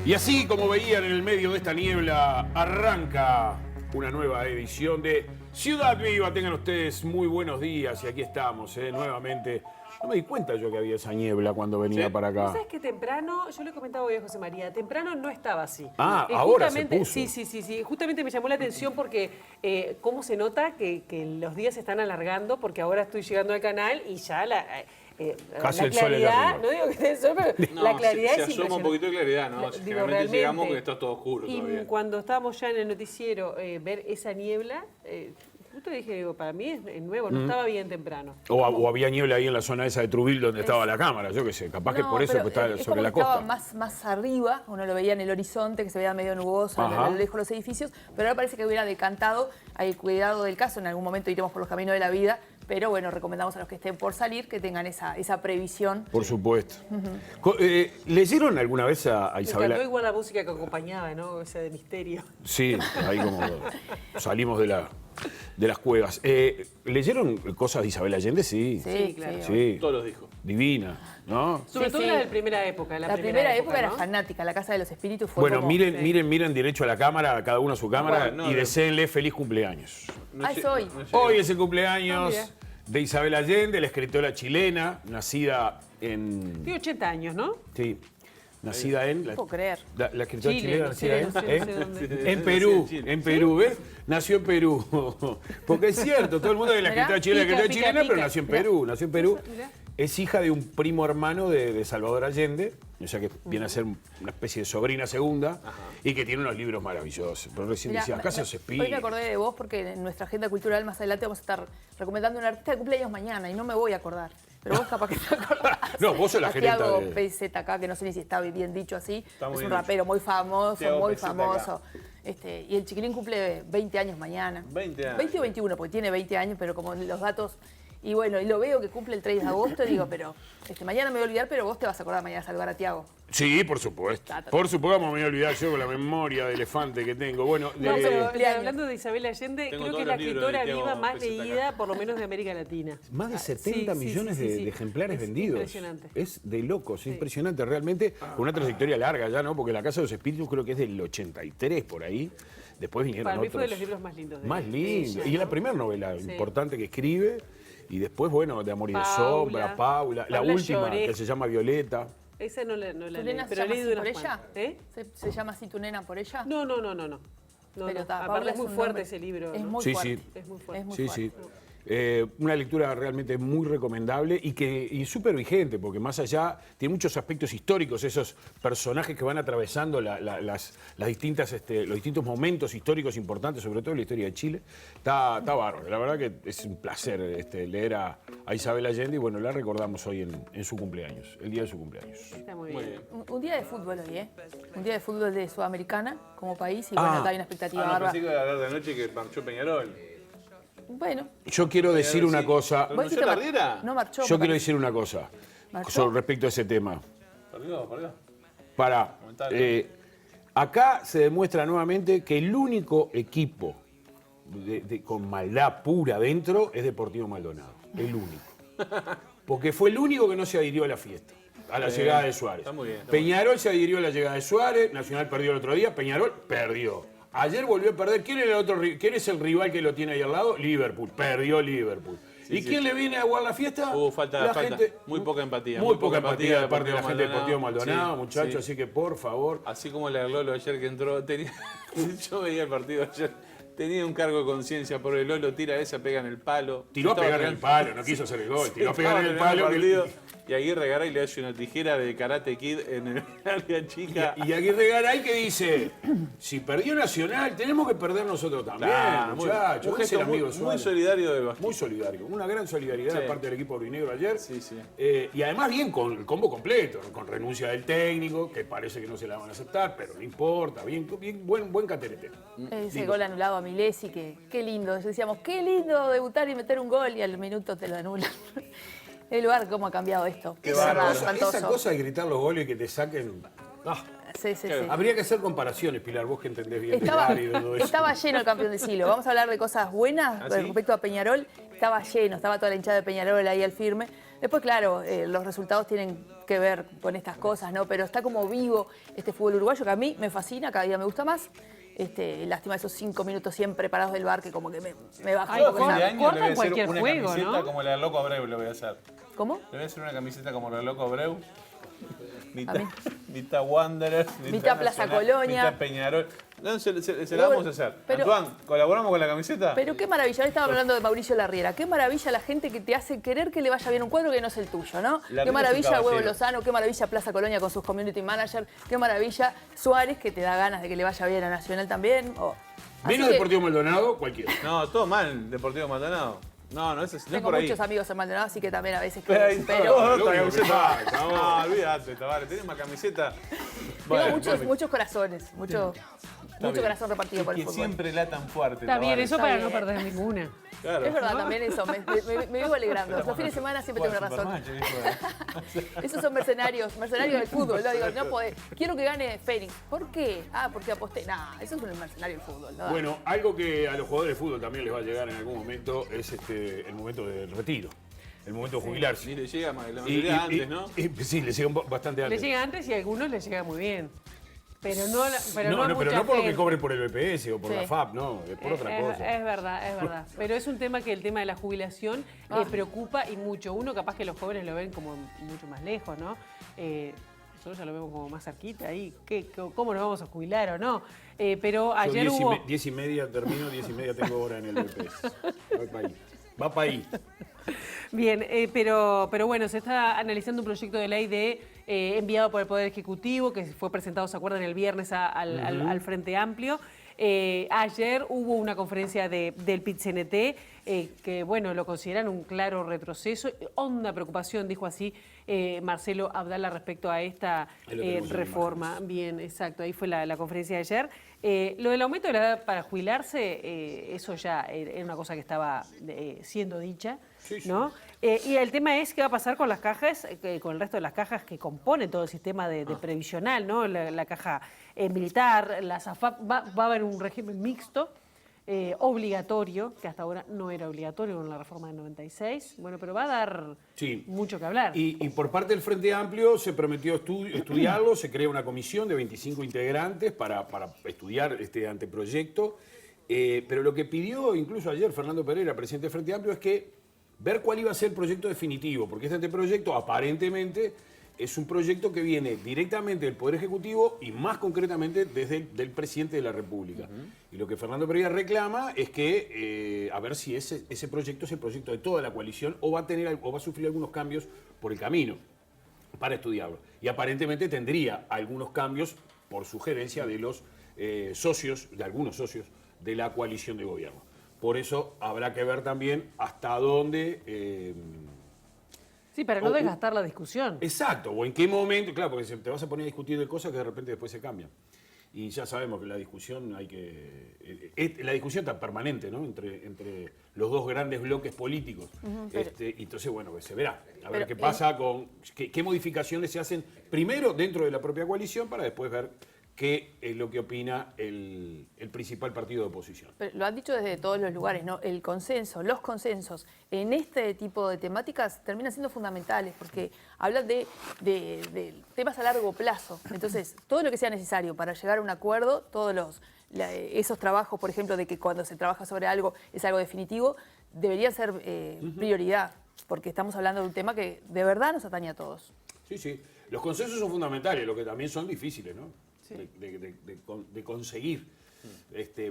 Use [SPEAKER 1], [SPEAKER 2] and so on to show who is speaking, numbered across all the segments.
[SPEAKER 1] Y así como veían en el medio de esta niebla, arranca una nueva edición de Ciudad Viva. Tengan ustedes muy buenos días y aquí estamos, nuevamente. No me di cuenta yo que había esa niebla cuando venía para acá.
[SPEAKER 2] ¿Sabes que temprano, yo le comentaba hoy a José María, temprano no estaba así?
[SPEAKER 1] Ahora se puso.
[SPEAKER 2] Sí. Justamente me llamó la atención porque cómo se nota que los días se están alargando, porque ahora estoy llegando al canal y ya
[SPEAKER 1] casi
[SPEAKER 2] la
[SPEAKER 1] el sol
[SPEAKER 2] claridad, no digo que esté el sol, pero
[SPEAKER 3] No,
[SPEAKER 2] la claridad
[SPEAKER 3] se
[SPEAKER 2] es
[SPEAKER 3] asoma un poquito de claridad, ¿no? Generalmente llegamos que está todo oscuro
[SPEAKER 2] y
[SPEAKER 3] todavía.
[SPEAKER 2] cuando estábamos ya en el noticiero, ver esa niebla, justo dije, digo, para mí es nuevo, no estaba bien temprano.
[SPEAKER 1] O había niebla ahí en la zona esa de Truville donde estaba la cámara, yo qué sé, capaz que por eso pues, está sobre la costa.
[SPEAKER 4] Estaba más arriba, uno lo veía en el horizonte, que se veía medio nuboso, a lo lejos los edificios, pero ahora parece que hubiera decantado, hay cuidado del caso, en algún momento iremos por los caminos de la vida, pero bueno, recomendamos a los que estén por salir que tengan esa previsión.
[SPEAKER 1] Por supuesto. ¿Leyeron alguna vez a Isabela?
[SPEAKER 2] Me encantó igual la música que acompañaba, ¿no? Esa de misterio.
[SPEAKER 1] Sí, ahí como salimos de las cuevas. ¿Leyeron cosas de Isabel Allende? Sí.
[SPEAKER 2] Sí, claro.
[SPEAKER 1] Sí.
[SPEAKER 3] Todos los dijo.
[SPEAKER 1] Divina, ¿no?
[SPEAKER 2] Sobre todo la de primera época.
[SPEAKER 4] La primera época
[SPEAKER 2] ¿no?
[SPEAKER 4] era fanática, La Casa de los Espíritus fue
[SPEAKER 1] Bueno,
[SPEAKER 4] como...
[SPEAKER 1] miren derecho a la cámara, cada uno a su cámara,
[SPEAKER 3] Bueno,
[SPEAKER 1] y deseenle feliz cumpleaños.
[SPEAKER 4] Es hoy.
[SPEAKER 1] Hoy es el cumpleaños
[SPEAKER 2] mira.
[SPEAKER 1] de Isabel Allende, la escritora chilena, nacida en...
[SPEAKER 2] Tiene 80 años, ¿no?
[SPEAKER 1] Sí, nacida en...
[SPEAKER 4] No puedo creer.
[SPEAKER 1] La escritora
[SPEAKER 2] Chile,
[SPEAKER 1] chilena
[SPEAKER 2] no
[SPEAKER 1] nacida
[SPEAKER 2] sé dónde.
[SPEAKER 1] en Perú, ¿ves? Nació en Perú. Porque es cierto, todo el mundo de la escritora chilena, pero nació en Perú,
[SPEAKER 2] Mirá.
[SPEAKER 1] Es hija de un primo hermano de Salvador Allende, o sea que viene a ser una especie de sobrina segunda, y que tiene unos libros maravillosos. Pero recién
[SPEAKER 4] Mirá,
[SPEAKER 1] decía, Casa de los Espíritus.
[SPEAKER 4] Hoy me acordé de vos porque en nuestra agenda cultural más adelante vamos a estar recomendando un artista de cumpleaños mañana y no me voy a acordar. Pero vos capaz que te acordás.
[SPEAKER 1] No, vos sos la gerenta
[SPEAKER 4] Thiago
[SPEAKER 1] de...
[SPEAKER 4] PZK, que no sé ni si está bien dicho así.
[SPEAKER 3] Está muy
[SPEAKER 4] Es un
[SPEAKER 3] bien
[SPEAKER 4] rapero muy famoso,
[SPEAKER 3] Thiago
[SPEAKER 4] muy
[SPEAKER 3] PZK.
[SPEAKER 4] famoso. Y el chiquilín cumple 20 años mañana.
[SPEAKER 3] 20 años.
[SPEAKER 4] 20 o 21, porque tiene 20 años, pero como los datos... Y bueno, y lo veo que cumple el 3 de agosto y digo, pero mañana me voy a olvidar, pero vos te vas a acordar mañana de saludar a Thiago.
[SPEAKER 1] Sí, por supuesto. Por supuesto, como me voy a olvidar yo con la memoria de elefante que tengo. Bueno,
[SPEAKER 2] No, pero hablando de Isabel Allende,
[SPEAKER 3] Tengo
[SPEAKER 2] creo que
[SPEAKER 3] todos
[SPEAKER 2] es la
[SPEAKER 3] los libros de
[SPEAKER 2] escritora
[SPEAKER 3] Thiago
[SPEAKER 2] viva más
[SPEAKER 3] PZK.
[SPEAKER 2] leída, por lo menos de América Latina.
[SPEAKER 1] más de 70 millones de ejemplares
[SPEAKER 2] Es
[SPEAKER 1] vendidos.
[SPEAKER 2] impresionante.
[SPEAKER 1] Es de locos, impresionante realmente. Con una trayectoria larga ya, ¿no? Porque La Casa de los Espíritus creo que es del 83 por ahí. Después vinieron
[SPEAKER 2] Para mí
[SPEAKER 1] otros.
[SPEAKER 2] fue de los libros más lindos.
[SPEAKER 1] Más lindo.
[SPEAKER 2] ella,
[SPEAKER 1] Y es la
[SPEAKER 2] ¿no?
[SPEAKER 1] primera novela
[SPEAKER 2] Sí.
[SPEAKER 1] importante que escribe. Y después, bueno, de Amor y de
[SPEAKER 2] Paula.
[SPEAKER 1] Sombra, Paula. La
[SPEAKER 2] Paula
[SPEAKER 1] última,
[SPEAKER 2] Lloré.
[SPEAKER 1] que se llama Violeta.
[SPEAKER 2] Esa no la
[SPEAKER 4] ¿Tu
[SPEAKER 2] leí,
[SPEAKER 4] nena se
[SPEAKER 2] pero
[SPEAKER 4] llama
[SPEAKER 2] leí
[SPEAKER 4] así
[SPEAKER 2] de
[SPEAKER 4] por
[SPEAKER 2] unas
[SPEAKER 4] ella?
[SPEAKER 2] cuantas.
[SPEAKER 4] ¿Se llama así tu nena por ella?
[SPEAKER 2] No.
[SPEAKER 4] Pero está,
[SPEAKER 2] Aparte
[SPEAKER 4] Paula
[SPEAKER 2] es muy
[SPEAKER 4] un
[SPEAKER 2] fuerte
[SPEAKER 4] nombre-
[SPEAKER 2] ese libro.
[SPEAKER 4] Es
[SPEAKER 2] ¿no?
[SPEAKER 4] muy
[SPEAKER 1] Sí,
[SPEAKER 4] fuerte.
[SPEAKER 1] sí.
[SPEAKER 2] Es muy fuerte.
[SPEAKER 4] Es muy
[SPEAKER 1] Sí,
[SPEAKER 4] fuerte.
[SPEAKER 1] sí. Una lectura realmente muy recomendable y súper vigente, porque más allá tiene muchos aspectos históricos, esos personajes que van atravesando las distintas, los distintos momentos históricos importantes, sobre todo en la historia de Chile. Está bárbaro. La verdad que es un placer leer a Isabel Allende y bueno, la recordamos hoy en su cumpleaños, el día de su cumpleaños.
[SPEAKER 2] Está muy bien.
[SPEAKER 4] Un día de fútbol hoy, ¿eh? Un día de fútbol de Sudamericana como país y bueno, hay una expectativa
[SPEAKER 3] No,
[SPEAKER 4] bárbara.
[SPEAKER 3] pensé que iba a hablar de anoche que marchó Peñarol.
[SPEAKER 4] Bueno,
[SPEAKER 1] Yo quiero decir una
[SPEAKER 3] sí.
[SPEAKER 1] cosa.
[SPEAKER 4] ¿vos dijiste
[SPEAKER 3] ¿la Riera?
[SPEAKER 4] no marchó.
[SPEAKER 1] Yo
[SPEAKER 4] me
[SPEAKER 1] quiero
[SPEAKER 4] parece.
[SPEAKER 1] decir una cosa
[SPEAKER 4] ¿Marchó?
[SPEAKER 1] respecto a ese tema.
[SPEAKER 3] Perdió.
[SPEAKER 1] Para. Acá se demuestra nuevamente que el único equipo con maldad pura dentro es Deportivo Maldonado. El único. Porque fue el único que no se adhirió a la fiesta, a la llegada de Suárez.
[SPEAKER 3] Está muy bien, está
[SPEAKER 1] Peñarol se adhirió a la llegada de Suárez, Nacional perdió el otro día, Peñarol perdió. Ayer volvió a perder. ¿Quién es el rival que lo tiene ahí al lado? Liverpool. Perdió Liverpool. ¿Y quién le viene a jugar la fiesta?
[SPEAKER 3] Falta. Muy poca empatía.
[SPEAKER 1] Muy poca empatía de parte de la gente de Deportivo
[SPEAKER 3] Maldonado.
[SPEAKER 1] Maldonado,
[SPEAKER 3] Sí,
[SPEAKER 1] muchachos.
[SPEAKER 3] sí.
[SPEAKER 1] Así que, por favor.
[SPEAKER 3] Así como le habló Lolo ayer que entró, yo veía el partido ayer, tenía un cargo de conciencia por el Lolo, tira esa, pega en el palo.
[SPEAKER 1] Tiró a
[SPEAKER 3] Estaba
[SPEAKER 1] pegar en el
[SPEAKER 3] terminando-
[SPEAKER 1] palo, no quiso hacer el gol. Tiró a
[SPEAKER 3] Estaba
[SPEAKER 1] pegar en el
[SPEAKER 3] terminando
[SPEAKER 1] palo.
[SPEAKER 3] partido, y Aguirre Garay le hace una tijera de Karate Kid en el área chica.
[SPEAKER 1] Y Aguirre Garay que dice, si perdió Nacional, tenemos que perder nosotros también,
[SPEAKER 3] Claro,
[SPEAKER 1] muchachos.
[SPEAKER 3] un
[SPEAKER 1] Es el
[SPEAKER 3] gesto
[SPEAKER 1] amigo
[SPEAKER 3] muy
[SPEAKER 1] Suárez.
[SPEAKER 3] solidario del Basquín.
[SPEAKER 1] Muy solidario, una gran solidaridad de
[SPEAKER 3] Sí.
[SPEAKER 1] parte del equipo aurinegro ayer.
[SPEAKER 3] Sí, sí.
[SPEAKER 1] Y además bien con el combo completo, con renuncia del técnico, que parece que no se la van a aceptar, pero no importa, bien buen caterete.
[SPEAKER 4] Ese gol anulado a Milesi, que qué lindo. Decíamos, qué lindo debutar y meter un gol y al minuto te lo anulan. El lugar, cómo ha cambiado esto.
[SPEAKER 3] Qué
[SPEAKER 4] Es
[SPEAKER 3] bárbaro.
[SPEAKER 4] verdad, espantoso.
[SPEAKER 1] Esa cosa de gritar los goles y que te saquen...
[SPEAKER 4] Sí, sí,
[SPEAKER 3] Claro.
[SPEAKER 4] sí.
[SPEAKER 1] Habría que hacer comparaciones, Pilar, vos que entendés bien de
[SPEAKER 4] Estaba,
[SPEAKER 1] VAR y de todo eso.
[SPEAKER 4] estaba lleno el campeón del siglo. Vamos a hablar de cosas buenas
[SPEAKER 3] ¿Ah, sí?
[SPEAKER 4] respecto a Peñarol. Estaba lleno, estaba toda la hinchada de Peñarol ahí al firme. Después, claro, los resultados tienen que ver con estas cosas, ¿no? Pero está como vivo este fútbol uruguayo que a mí me fascina, cada día me gusta más. Lástima esos 5 minutos siempre parados del bar que como que me baja
[SPEAKER 2] Ay,
[SPEAKER 4] un poco
[SPEAKER 3] Fin de
[SPEAKER 4] esa-
[SPEAKER 3] año le voy a
[SPEAKER 2] cortan
[SPEAKER 3] hacer
[SPEAKER 2] cualquier
[SPEAKER 3] una
[SPEAKER 2] juego,
[SPEAKER 3] camiseta
[SPEAKER 2] ¿no?
[SPEAKER 3] como la del Loco Abreu, le voy a hacer.
[SPEAKER 4] ¿Cómo?
[SPEAKER 3] Le voy a hacer una camiseta como la del Loco Abreu. Mitad,
[SPEAKER 4] mí.
[SPEAKER 3] mitad Wanderers,
[SPEAKER 4] Mitad Plaza
[SPEAKER 3] Nacional,
[SPEAKER 4] Colonia.
[SPEAKER 3] mitad Peñarol. No, se la vamos a hacer.
[SPEAKER 4] Pero-
[SPEAKER 3] Antoine, ¿colaboramos con la camiseta?
[SPEAKER 4] Pero qué maravilla, ahora estaba hablando de Mauricio Larriera, qué maravilla la gente que te hace querer que le vaya bien un cuadro que no es el tuyo, ¿no?
[SPEAKER 3] Larriera
[SPEAKER 4] Qué maravilla
[SPEAKER 3] es un
[SPEAKER 4] Huevo
[SPEAKER 3] caballero.
[SPEAKER 4] Lozano, qué maravilla Plaza Colonia con sus community managers, qué maravilla Suárez que te da ganas de que le vaya bien a Nacional también. Así
[SPEAKER 1] Menos
[SPEAKER 4] que
[SPEAKER 1] Deportivo Maldonado, cualquiera.
[SPEAKER 3] No, todo mal, Deportivo Maldonado. No, eso es
[SPEAKER 4] tengo
[SPEAKER 3] por ahí.
[SPEAKER 4] muchos amigos en Maldonado, así que también a veces
[SPEAKER 3] Pero ahí
[SPEAKER 4] pero
[SPEAKER 3] otra
[SPEAKER 1] Lo único que
[SPEAKER 3] camiseta.
[SPEAKER 1] falta, vos.
[SPEAKER 3] No, olvídate, Tavares, tenés más camiseta.
[SPEAKER 4] tengo
[SPEAKER 3] Bueno,
[SPEAKER 4] muchos corazones, mucho
[SPEAKER 3] bien.
[SPEAKER 4] corazón repartido por el
[SPEAKER 3] que
[SPEAKER 4] fútbol.
[SPEAKER 3] siempre latan fuerte.
[SPEAKER 2] Está bien,
[SPEAKER 3] Tavares.
[SPEAKER 2] eso
[SPEAKER 4] Está
[SPEAKER 2] para
[SPEAKER 4] bien.
[SPEAKER 2] no perder ninguna.
[SPEAKER 3] Claro.
[SPEAKER 4] Es verdad, también eso, me vivo alegrando. Los fines de semana siempre tengo razón.
[SPEAKER 3] Superman, dijo.
[SPEAKER 4] Esos son mercenarios del fútbol. No, digo, no podés. Quiero que gane Fénix. ¿Por qué? Ah, porque aposté. Nah, eso es un mercenario del fútbol. ¿No?
[SPEAKER 1] Bueno, algo que a los jugadores de fútbol también les va a llegar en algún momento es el momento del retiro, el momento de jubilarse.
[SPEAKER 3] Ni le llega más, la mayoría antes, ¿no?
[SPEAKER 1] Sí, le llega bastante
[SPEAKER 2] Le
[SPEAKER 1] antes.
[SPEAKER 2] llega antes y a algunos les llega muy bien. Pero no, pero
[SPEAKER 1] no,
[SPEAKER 2] no, a
[SPEAKER 1] pero
[SPEAKER 2] mucha
[SPEAKER 1] no por lo que
[SPEAKER 2] gente.
[SPEAKER 1] cobren por el BPS o por
[SPEAKER 4] Sí.
[SPEAKER 1] la FAP, no, es por otra cosa.
[SPEAKER 2] Es verdad, es verdad. Pero es un tema que el tema de la jubilación preocupa y mucho. Uno capaz que los jóvenes lo ven como mucho más lejos, ¿no? Nosotros ya lo vemos como más cerquita ahí. ¿Cómo nos vamos a jubilar o no? Pero
[SPEAKER 1] Yo
[SPEAKER 2] ayer hubo...
[SPEAKER 1] 10 y media termino, 10 y media tengo hora en el BPS. Va para ahí. Va para ahí.
[SPEAKER 2] Bien, pero bueno, se está analizando un proyecto de ley enviado por el Poder Ejecutivo, que fue presentado, ¿se acuerdan?, el viernes al Frente Amplio. Ayer hubo una conferencia del PIT-CNT que, bueno, lo consideran un claro retroceso. Honda preocupación, dijo así Marcelo Abdala respecto a esta
[SPEAKER 1] Ahí lo tenemos en
[SPEAKER 2] reforma. Bien, exacto, ahí fue la conferencia de ayer. Lo del aumento de la edad para jubilarse, eso ya era una cosa que estaba siendo dicha,
[SPEAKER 1] Sí, sí.
[SPEAKER 2] ¿no? Y el tema es qué va a pasar con las cajas, con el resto de las cajas que componen todo el sistema de previsional, ¿no? La caja militar, la SAFAP, va a haber un régimen mixto, obligatorio, que hasta ahora no era obligatorio con la reforma del 96, bueno, pero va a dar
[SPEAKER 1] Sí.
[SPEAKER 2] mucho que hablar.
[SPEAKER 1] Y por parte del Frente Amplio se prometió estudiarlo, se crea una comisión de 25 integrantes para estudiar este anteproyecto, pero lo que pidió incluso ayer Fernando Pereira, presidente del Frente Amplio, es que ver cuál iba a ser el proyecto definitivo, porque este anteproyecto aparentemente es un proyecto que viene directamente del Poder Ejecutivo y más concretamente desde del presidente de la República. Y lo que Fernando Pereira reclama es que a ver si ese proyecto es el proyecto de toda la coalición o va a sufrir algunos cambios por el camino para estudiarlo. Y aparentemente tendría algunos cambios por sugerencia de los socios, de algunos socios de la coalición de gobierno. Por eso habrá que ver también hasta dónde...
[SPEAKER 2] Sí, para no desgastar la discusión.
[SPEAKER 1] Exacto, o en qué momento, claro, porque te vas a poner a discutir de cosas que de repente después se cambian. Y ya sabemos que la discusión la discusión está permanente, ¿no? Entre los dos grandes bloques políticos. Y entonces, bueno, pues se verá. A ver qué pasa con qué modificaciones se hacen primero dentro de la propia coalición para después ver qué es lo que opina el principal partido de oposición.
[SPEAKER 4] Pero lo han dicho desde todos los lugares, ¿no? El consenso, los consensos en este tipo de temáticas terminan siendo fundamentales porque hablan de temas a largo plazo. Entonces, todo lo que sea necesario para llegar a un acuerdo, esos trabajos, por ejemplo, de que cuando se trabaja sobre algo es algo definitivo, deberían ser prioridad, porque estamos hablando de un tema que de verdad nos atañe a todos.
[SPEAKER 1] Sí, sí. Los consensos son fundamentales, lo que también son difíciles, ¿no?
[SPEAKER 2] Sí.
[SPEAKER 1] De conseguir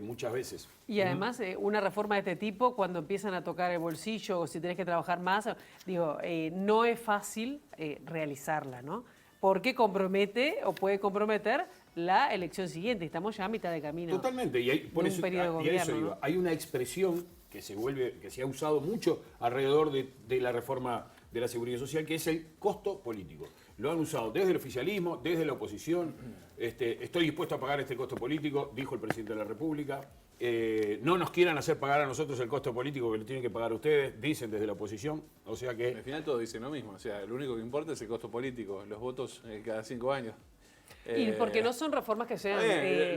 [SPEAKER 1] muchas veces.
[SPEAKER 2] Y además, una reforma de este tipo, cuando empiezan a tocar el bolsillo o si tenés que trabajar más, digo, no es fácil realizarla, ¿no? Porque compromete o puede comprometer la elección siguiente. Estamos ya a mitad de camino.
[SPEAKER 1] Totalmente, y por
[SPEAKER 2] un
[SPEAKER 1] eso,
[SPEAKER 2] periodo de
[SPEAKER 1] y a eso
[SPEAKER 2] gobierno,
[SPEAKER 1] iba.
[SPEAKER 2] ¿no?
[SPEAKER 1] Hay una expresión que se ha usado mucho alrededor de la reforma de la seguridad social, que es el costo político. Lo han usado desde el oficialismo, desde la oposición. Estoy dispuesto a pagar este costo político, dijo el presidente de la República. No nos quieran hacer pagar a nosotros el costo político que lo tienen que pagar ustedes, dicen desde la oposición. O sea
[SPEAKER 3] Al
[SPEAKER 1] que...
[SPEAKER 3] final todos dicen lo mismo. O sea, lo único que importa es el costo político, los votos cada 5 años.
[SPEAKER 2] Y porque no son reformas que sean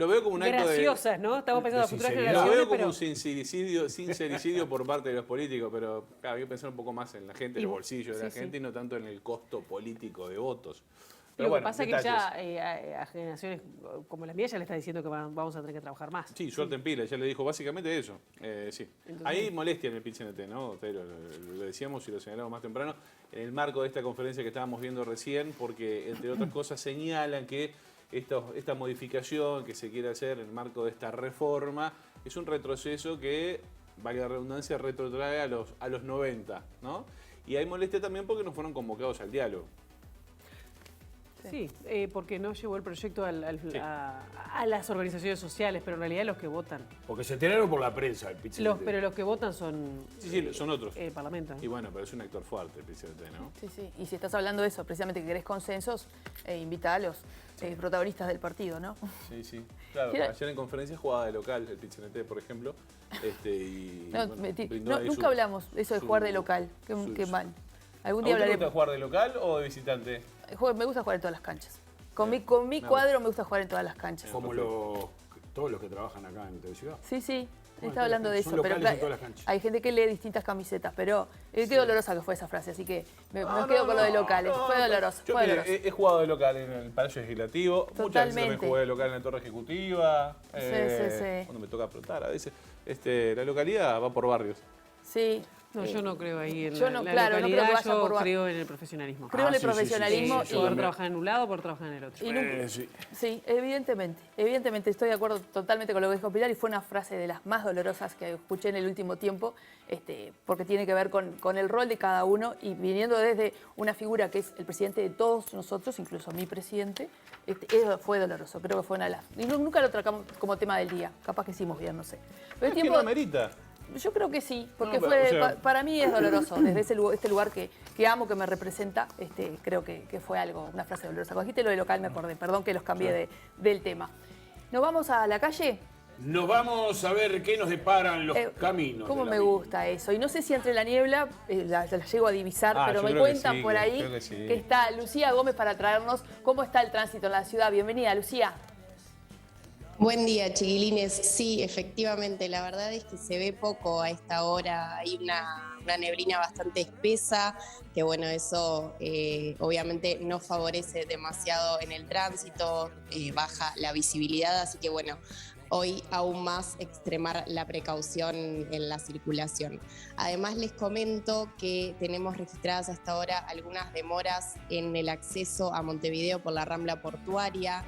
[SPEAKER 3] lo veo como un acto
[SPEAKER 2] graciosas, ¿no? Estamos pensando en las futuras
[SPEAKER 1] sinceridad.
[SPEAKER 3] Lo
[SPEAKER 2] generaciones,
[SPEAKER 3] veo como
[SPEAKER 2] pero...
[SPEAKER 3] un sincericidio por parte de los políticos, pero claro, hay que pensar un poco más en la gente, en el bolsillo de la gente y no tanto en el costo político de votos. Pero
[SPEAKER 2] Lo
[SPEAKER 3] bueno,
[SPEAKER 2] que pasa es
[SPEAKER 3] detalles.
[SPEAKER 2] que ya a generaciones como la mía ya le está diciendo que vamos a tener que trabajar más.
[SPEAKER 3] Sí, suerte en pila, ya le dijo básicamente eso. Sí. Hay molestia en el PIT-CNT, ¿no? Lo decíamos y lo señalamos más temprano, en el marco de esta conferencia que estábamos viendo recién, porque entre otras cosas señalan que esta modificación que se quiere hacer en el marco de esta reforma es un retroceso que, valga la redundancia, retrotrae a los 90, ¿no? Y hay molestia también porque no fueron convocados al diálogo.
[SPEAKER 2] Sí, porque no llevó el proyecto a las organizaciones sociales, pero en realidad los que votan.
[SPEAKER 1] Porque se enteraron por la prensa el PIT-CNT.
[SPEAKER 2] Pero los que votan son
[SPEAKER 3] Sí, son otros.
[SPEAKER 2] el Parlamento.
[SPEAKER 3] Y bueno, pero es un actor fuerte el PIT-CNT, ¿no?
[SPEAKER 4] Sí, sí. Y si estás hablando de eso, precisamente que querés consensos, invita a los protagonistas del partido, ¿no?
[SPEAKER 3] Sí, sí. Claro,
[SPEAKER 4] Mira.
[SPEAKER 3] ayer en conferencia jugaba de local el PIT-CNT, por ejemplo. Y,
[SPEAKER 4] No,
[SPEAKER 3] bueno,
[SPEAKER 4] mentí.
[SPEAKER 3] brindó
[SPEAKER 4] No,
[SPEAKER 3] ahí
[SPEAKER 4] nunca
[SPEAKER 3] su-
[SPEAKER 4] hablamos de eso de
[SPEAKER 3] su-
[SPEAKER 4] jugar de local. Qué mal. Algún día
[SPEAKER 3] ¿A vos te gusta
[SPEAKER 4] hablaremos.
[SPEAKER 3] jugar de local o de visitante?
[SPEAKER 4] Me gusta jugar en todas las canchas. Con mi
[SPEAKER 3] me
[SPEAKER 4] cuadro me gusta jugar en todas las canchas.
[SPEAKER 1] Como todos los que trabajan acá en Ciudad.
[SPEAKER 4] Sí, sí.
[SPEAKER 1] Bueno,
[SPEAKER 4] Está hablando de
[SPEAKER 1] son
[SPEAKER 4] eso, pero
[SPEAKER 1] locales en todas las canchas.
[SPEAKER 4] hay gente que lee distintas camisetas, pero qué dolorosa que fue esa frase, así que me quedo con lo de locales. Fue doloroso,
[SPEAKER 3] Yo
[SPEAKER 4] fue
[SPEAKER 3] mira,
[SPEAKER 4] doloroso.
[SPEAKER 3] he jugado de local en el Palacio Legislativo. Muchas veces también
[SPEAKER 4] Totalmente.
[SPEAKER 3] jugué de local en la Torre Ejecutiva.
[SPEAKER 4] Sí.
[SPEAKER 3] Cuando me toca apretar a veces. La localidad va por barrios.
[SPEAKER 4] Sí.
[SPEAKER 2] No, yo no creo ahí en
[SPEAKER 4] Yo
[SPEAKER 2] la
[SPEAKER 4] no, claro, no creo que
[SPEAKER 2] localidad,
[SPEAKER 4] vaya por
[SPEAKER 2] yo
[SPEAKER 4] bar-
[SPEAKER 2] creo en el profesionalismo.
[SPEAKER 4] Creo en el
[SPEAKER 1] sí, sí, sí,
[SPEAKER 4] profesionalismo
[SPEAKER 1] sí, sí,
[SPEAKER 2] Poder
[SPEAKER 1] sí.
[SPEAKER 2] trabajar en un lado, poder trabajar en el otro.
[SPEAKER 4] y nunca-
[SPEAKER 1] Sí.
[SPEAKER 4] Sí, evidentemente. Evidentemente estoy de acuerdo totalmente con lo que dijo Pilar y fue una frase de las más dolorosas que escuché en el último tiempo, porque tiene que ver con el rol de cada uno y viniendo desde una figura que es el presidente de todos nosotros, incluso mi presidente, eso fue doloroso, creo que fue una de las... Y nunca lo tratamos como tema del día, capaz que hicimos bien, no sé. Pero
[SPEAKER 3] Es que no amerita.
[SPEAKER 4] yo creo que sí, porque
[SPEAKER 3] No, pero, o sea-
[SPEAKER 4] para mí es doloroso. Desde este lugar que amo, que me representa, creo que fue una frase dolorosa. Cuando dijiste lo de local me acordé, perdón que los cambié del tema. ¿Nos vamos a la calle?
[SPEAKER 1] Nos vamos a ver qué nos deparan los caminos.
[SPEAKER 4] ¿Cómo
[SPEAKER 1] de la
[SPEAKER 4] me
[SPEAKER 1] vida.
[SPEAKER 4] gusta eso? Y no sé si entre la niebla, la llego a divisar, pero
[SPEAKER 3] yo
[SPEAKER 4] me
[SPEAKER 3] creo que
[SPEAKER 4] cuentan
[SPEAKER 3] sí,
[SPEAKER 4] por ahí
[SPEAKER 3] creo que sí.
[SPEAKER 4] que está Lucía Gómez para traernos cómo está el tránsito en la ciudad. Bienvenida, Lucía.
[SPEAKER 5] Buen día, chiquilines. Sí, efectivamente, la verdad es que se ve poco a esta hora. Hay una neblina bastante espesa, que bueno, eso obviamente no favorece demasiado en el tránsito, baja la visibilidad, así que bueno, hoy aún más extremar la precaución en la circulación. Además les comento que tenemos registradas hasta ahora algunas demoras en el acceso a Montevideo por la Rambla Portuaria,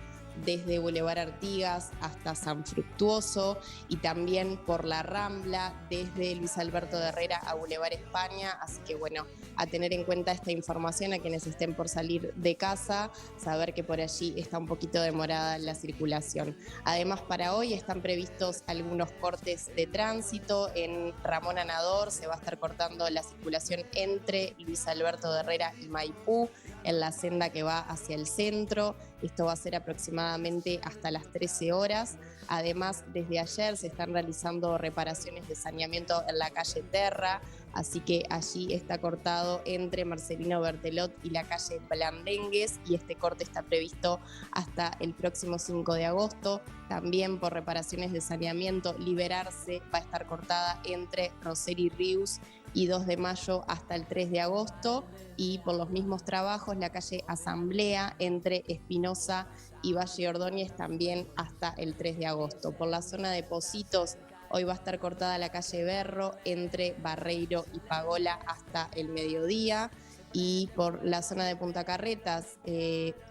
[SPEAKER 5] desde Boulevard Artigas hasta San Fructuoso y también por la Rambla desde Luis Alberto de Herrera a Boulevard España, así que bueno, a tener en cuenta esta información a quienes estén por salir de casa, saber que por allí está un poquito demorada la circulación. Además para hoy están previstos algunos cortes de tránsito. En Ramón Anador se va a estar cortando la circulación entre Luis Alberto de Herrera y Maipú, en la senda que va hacia el centro. Esto va a ser aproximadamente hasta las 13 horas. Además, desde ayer se están realizando reparaciones de saneamiento en la calle Terra, así que allí está cortado entre Marcelino Bertelot y la calle Blandengues y este corte está previsto hasta el próximo 5 de agosto. También por reparaciones de saneamiento, Liberarse va a estar cortada entre Roseri Rius y 2 de mayo hasta el 3 de agosto y por los mismos trabajos la calle Asamblea entre Espinosa y Valle Ordóñez también hasta el 3 de agosto. Por la zona de Pocitos hoy va a estar cortada la calle Berro entre Barreiro y Pagola hasta el mediodía. Y por la zona de Punta Carretas,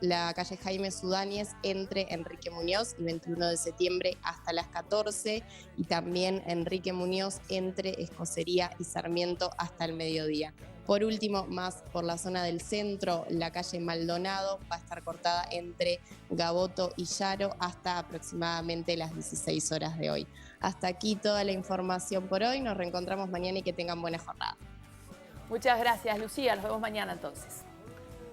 [SPEAKER 5] la calle Jaime Sudáñez entre Enrique Muñoz y 21 de septiembre hasta las 14 y también Enrique Muñoz entre Escocería y Sarmiento hasta el mediodía. Por último, más por la zona del centro, la calle Maldonado va a estar cortada entre Gaboto y Yaro hasta aproximadamente las 16 horas de hoy. Hasta aquí toda la información por hoy. Nos reencontramos mañana y que tengan buena jornada.
[SPEAKER 4] Muchas gracias, Lucía. Nos vemos mañana entonces.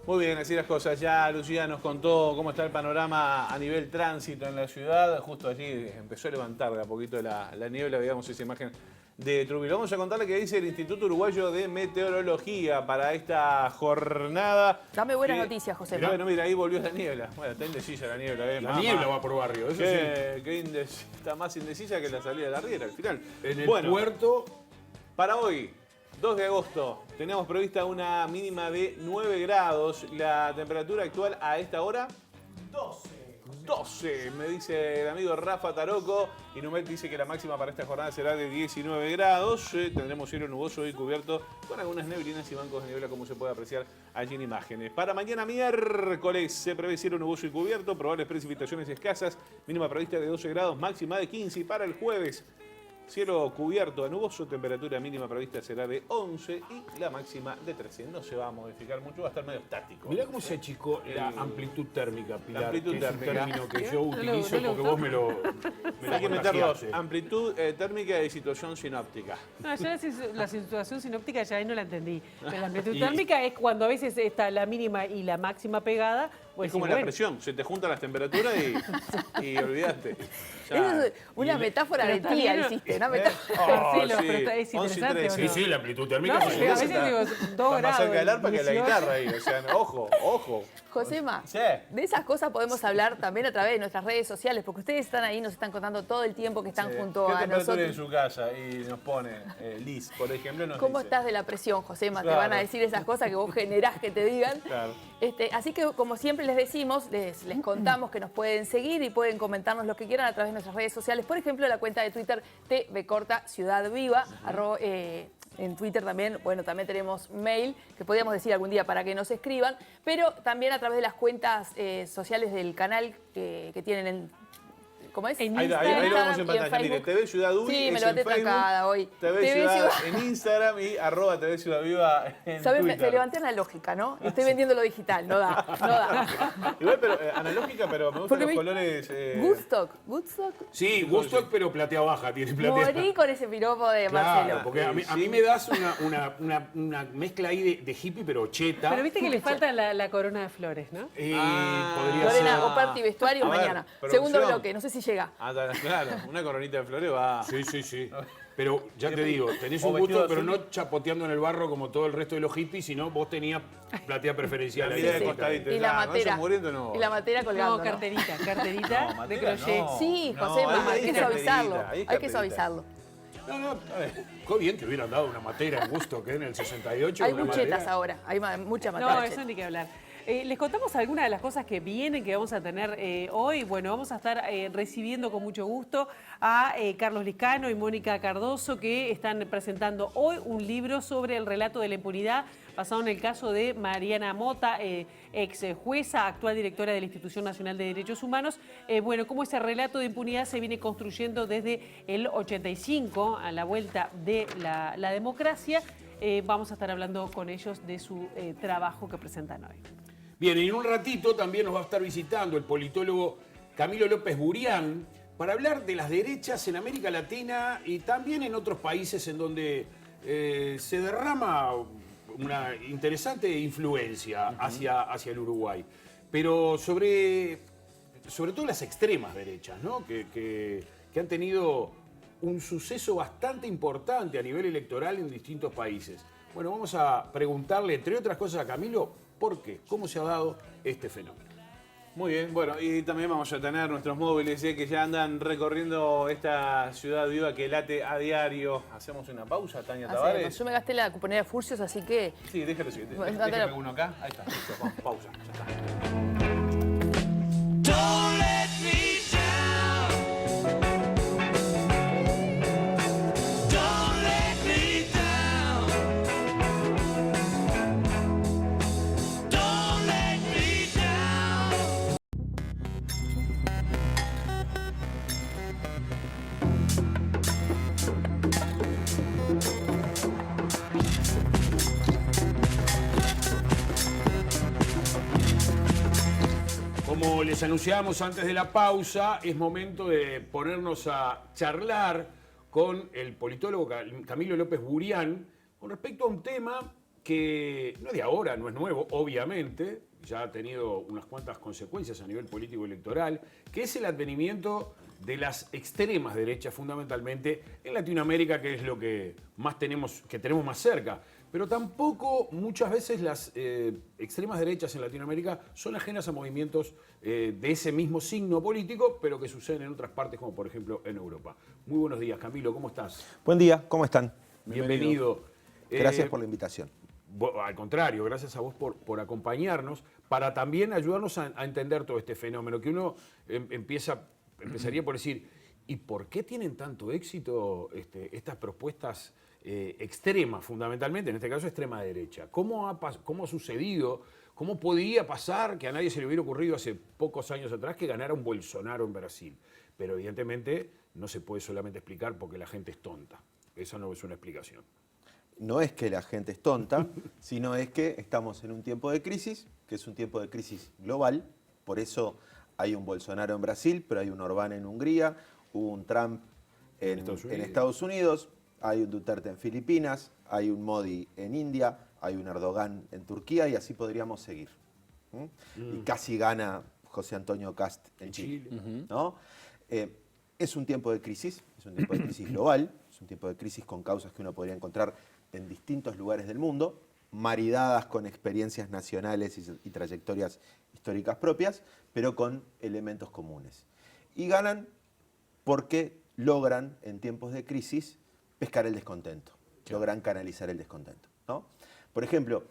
[SPEAKER 3] Muy bien, así las cosas. Ya Lucía nos contó cómo está el panorama a nivel tránsito en la ciudad. Justo allí empezó a levantar de a poquito la niebla. Veamos esa imagen de Trujillo. Vamos a contarle qué dice el Instituto Uruguayo de Meteorología para esta jornada.
[SPEAKER 4] Dame buenas noticias, José.
[SPEAKER 3] Bueno, mira, ahí volvió la niebla. Bueno, está indecisa la niebla.
[SPEAKER 1] La niebla va por barrio, eso sí.
[SPEAKER 3] Está más indecisa que la salida de la riera al final.
[SPEAKER 1] En el puerto...
[SPEAKER 3] Para hoy, 2 de agosto, tenemos prevista una mínima de 9 grados. La temperatura actual a esta hora, 12, me dice el amigo Rafa Taroco. Y Numet dice que la máxima para esta jornada será de 19 grados. Tendremos cielo nuboso y cubierto con algunas neblinas y bancos de niebla, como se puede apreciar allí en imágenes. Para mañana miércoles se prevé cielo nuboso y cubierto, probables precipitaciones escasas, mínima prevista de 12 grados, máxima de 15. Y para el jueves, cielo cubierto a nuboso, temperatura mínima prevista será de 11 y la máxima de 13. No se va a modificar mucho, va a estar medio estático.
[SPEAKER 1] Mirá cómo se achicó la amplitud térmica, Pilar,
[SPEAKER 3] la amplitud
[SPEAKER 1] que es un
[SPEAKER 3] térmica.
[SPEAKER 1] término que yo utilizo
[SPEAKER 2] ¿No le
[SPEAKER 1] porque
[SPEAKER 2] gustó?
[SPEAKER 1] vos me lo
[SPEAKER 3] Hay que meter dos,
[SPEAKER 1] contagiaste.
[SPEAKER 3] amplitud térmica y situación sinóptica.
[SPEAKER 2] No, yo la situación sinóptica ya ahí no la entendí. Pero la amplitud
[SPEAKER 1] Y-
[SPEAKER 2] térmica es cuando a veces está la mínima y la máxima pegada. Pues
[SPEAKER 3] Es como
[SPEAKER 2] sí,
[SPEAKER 3] la
[SPEAKER 2] bueno.
[SPEAKER 3] presión, se te juntan las temperaturas y olvidaste. Ya.
[SPEAKER 4] Eso es una metáfora
[SPEAKER 2] pero
[SPEAKER 4] de
[SPEAKER 2] está
[SPEAKER 4] tía,
[SPEAKER 2] bien,
[SPEAKER 4] hiciste. Una metáfora.
[SPEAKER 2] Marcelo,
[SPEAKER 3] sí,
[SPEAKER 2] pero es
[SPEAKER 3] 11 y
[SPEAKER 2] interesante,
[SPEAKER 3] 13.
[SPEAKER 2] ¿o
[SPEAKER 1] Sí,
[SPEAKER 2] no?
[SPEAKER 1] sí, la amplitud térmica.
[SPEAKER 2] No,
[SPEAKER 1] sí,
[SPEAKER 2] pero a
[SPEAKER 1] sí.
[SPEAKER 2] veces digo 2
[SPEAKER 3] Está más
[SPEAKER 2] grados.
[SPEAKER 3] cerca del arpa que la
[SPEAKER 2] 18.
[SPEAKER 3] guitarra ahí, o sea, no, ojo.
[SPEAKER 4] Josema,
[SPEAKER 3] Sí.
[SPEAKER 4] de esas cosas podemos hablar también a través de nuestras redes sociales, porque ustedes están ahí, nos están contando todo el tiempo que están junto
[SPEAKER 3] ¿Qué
[SPEAKER 4] a
[SPEAKER 3] temperatura en
[SPEAKER 4] nosotros.
[SPEAKER 3] su casa? Y nos pone Liz, por ejemplo, nos
[SPEAKER 4] ¿Cómo
[SPEAKER 3] dice.
[SPEAKER 4] estás de la presión, Josema? Te
[SPEAKER 3] Claro.
[SPEAKER 4] van a decir esas cosas que vos generás que te digan.
[SPEAKER 3] Claro.
[SPEAKER 4] Así que, como siempre les decimos, les contamos que nos pueden seguir y pueden comentarnos lo que quieran a través de nuestras redes sociales. Por ejemplo, la cuenta de Twitter TVCorta Ciudad Viva, en Twitter también, bueno, también tenemos mail, que podríamos decir algún día para que nos escriban, pero también a través de las cuentas sociales del canal que tienen en... ¿Cómo es?
[SPEAKER 2] En
[SPEAKER 3] Ahí lo
[SPEAKER 4] Instagram
[SPEAKER 3] vemos en
[SPEAKER 4] y en
[SPEAKER 3] pantalla. Mire,
[SPEAKER 4] Facebook.
[SPEAKER 3] TV Ciudad Uy
[SPEAKER 4] Sí, me
[SPEAKER 3] es
[SPEAKER 4] lo
[SPEAKER 3] en
[SPEAKER 4] levanté
[SPEAKER 3] Facebook,
[SPEAKER 4] trancada hoy.
[SPEAKER 3] TV Ciudad en Instagram y @TV Ciudad Viva en
[SPEAKER 4] ¿Sabes? Me
[SPEAKER 3] Twitter.
[SPEAKER 4] levanté analógica, ¿no? Estoy vendiendo lo digital, no da, no da.
[SPEAKER 3] Igual, pero analógica, pero me gustan
[SPEAKER 4] Porque
[SPEAKER 3] los
[SPEAKER 4] vi-
[SPEAKER 3] colores.
[SPEAKER 4] Woodstock.
[SPEAKER 1] Sí, Woodstock, pero platea baja, tiene platea.
[SPEAKER 4] Morí con ese piropo de Marcelo.
[SPEAKER 1] Claro, porque a mí me das una mezcla ahí de hippie, pero cheta.
[SPEAKER 2] Pero viste que le falta la corona de flores, ¿no?
[SPEAKER 1] Podría
[SPEAKER 4] Lorena,
[SPEAKER 1] ser.
[SPEAKER 4] Operti, vestuario
[SPEAKER 3] A ver,
[SPEAKER 4] mañana.
[SPEAKER 3] producción.
[SPEAKER 4] Segundo bloque, no sé si llega.
[SPEAKER 3] Claro, una coronita de flores va.
[SPEAKER 1] Sí. Pero ya te digo, tenés
[SPEAKER 3] O
[SPEAKER 1] un
[SPEAKER 3] vestido
[SPEAKER 1] gusto, pero
[SPEAKER 3] azul.
[SPEAKER 1] no chapoteando en el barro como todo el resto de los hippies, sino vos tenías platea preferencial.
[SPEAKER 3] La
[SPEAKER 1] ahí.
[SPEAKER 3] mirada de
[SPEAKER 4] sí.
[SPEAKER 3] costadito.
[SPEAKER 4] Y la
[SPEAKER 3] Con
[SPEAKER 4] matera.
[SPEAKER 3] eso muriendo no.
[SPEAKER 4] Y la matera colgando.
[SPEAKER 2] No,
[SPEAKER 4] ¿no?
[SPEAKER 2] carterita
[SPEAKER 3] No,
[SPEAKER 2] de
[SPEAKER 3] matera
[SPEAKER 2] crochet.
[SPEAKER 3] no.
[SPEAKER 4] Sí,
[SPEAKER 3] No,
[SPEAKER 4] José,
[SPEAKER 3] ahí
[SPEAKER 4] hay
[SPEAKER 3] es
[SPEAKER 4] que suavizarlo.
[SPEAKER 3] carterita, ahí es
[SPEAKER 4] Hay que
[SPEAKER 3] carterita.
[SPEAKER 4] suavizarlo.
[SPEAKER 1] No, qué bien que hubieran dado una matera en Woodstock, ¿eh? En el 68.
[SPEAKER 4] Hay
[SPEAKER 1] una
[SPEAKER 4] muchetas
[SPEAKER 1] matera.
[SPEAKER 4] ahora, hay mucha
[SPEAKER 2] No,
[SPEAKER 4] matera.
[SPEAKER 2] eso ni que hablar. Les contamos algunas de las cosas que vienen, que vamos a tener hoy. Bueno, vamos a estar recibiendo con mucho gusto a Carlos Liscano y Mónica Cardoso, que están presentando hoy un libro sobre el relato de la impunidad, basado en el caso de Mariana Mota, ex jueza, actual directora de la Institución Nacional de Derechos Humanos. Bueno, cómo ese relato de impunidad se viene construyendo desde el 85, a la vuelta de la democracia. Vamos a estar hablando con ellos de su trabajo que presentan hoy.
[SPEAKER 1] Bien, y en un ratito también nos va a estar visitando el politólogo Camilo López Burián para hablar de las derechas en América Latina y también en otros países en donde se derrama una interesante influencia hacia el Uruguay. Pero sobre todo las extremas derechas, ¿no? que han tenido un suceso bastante importante a nivel electoral en distintos países. Bueno, vamos a preguntarle, entre otras cosas, a Camilo, ¿por qué? ¿Cómo se ha dado este fenómeno?
[SPEAKER 3] Muy bien, bueno, y también vamos a tener nuestros móviles que ya andan recorriendo esta ciudad viva que late a diario. Hacemos una pausa, Tania Tavares.
[SPEAKER 4] Yo me gasté la cuponera de Furcios, así que...
[SPEAKER 3] Sí, déjalo así.
[SPEAKER 4] Bueno,
[SPEAKER 3] Déjame
[SPEAKER 4] dátela.
[SPEAKER 3] uno acá. Ahí está, listo, vamos, pausa, ya está.
[SPEAKER 6] Don't let me down. Don't let me down. Don't let me down.
[SPEAKER 1] Como les anunciábamos antes de la pausa, es momento de ponernos a charlar con el politólogo Camilo López Burián con respecto a un tema que no es de ahora, no es nuevo, obviamente, ya ha tenido unas cuantas consecuencias a nivel político electoral, que es el advenimiento de las extremas derechas fundamentalmente en Latinoamérica, que es lo que tenemos más cerca. Pero tampoco muchas veces las extremas derechas en Latinoamérica son ajenas a movimientos de ese mismo signo político, pero que suceden en otras partes, como por ejemplo en Europa. Muy buenos días, Camilo, ¿cómo estás?
[SPEAKER 7] Buen día, ¿cómo están?
[SPEAKER 1] Bienvenido.
[SPEAKER 7] Gracias por la invitación.
[SPEAKER 1] Al contrario, gracias a vos por acompañarnos, para también ayudarnos a entender todo este fenómeno, que uno empezaría por decir, ¿y por qué tienen tanto éxito estas propuestas extremas, fundamentalmente, en este caso extrema derecha? ¿Cómo ha sucedido? ¿Cómo podía pasar que a nadie se le hubiera ocurrido hace pocos años atrás que ganara un Bolsonaro en Brasil? Pero evidentemente no se puede solamente explicar porque la gente es tonta. Esa no es una explicación.
[SPEAKER 7] No es que la gente es tonta, sino es que estamos en un tiempo de crisis, que es un tiempo de crisis global. Por eso hay un Bolsonaro en Brasil, pero hay un Orbán en Hungría, hubo un Trump en Estados Unidos, hay un Duterte en Filipinas, hay un Modi en India, hay un Erdogan en Turquía y así podríamos seguir. Y casi gana José Antonio Kast en Chile. ¿No? Es un tiempo de crisis, es un tiempo de crisis global, es un tiempo de crisis con causas que uno podría encontrar en distintos lugares del mundo, maridadas con experiencias nacionales y trayectorias históricas propias, pero con elementos comunes. Y ganan porque logran, en tiempos de crisis, pescar el descontento, logran canalizar el descontento, ¿no? Por ejemplo,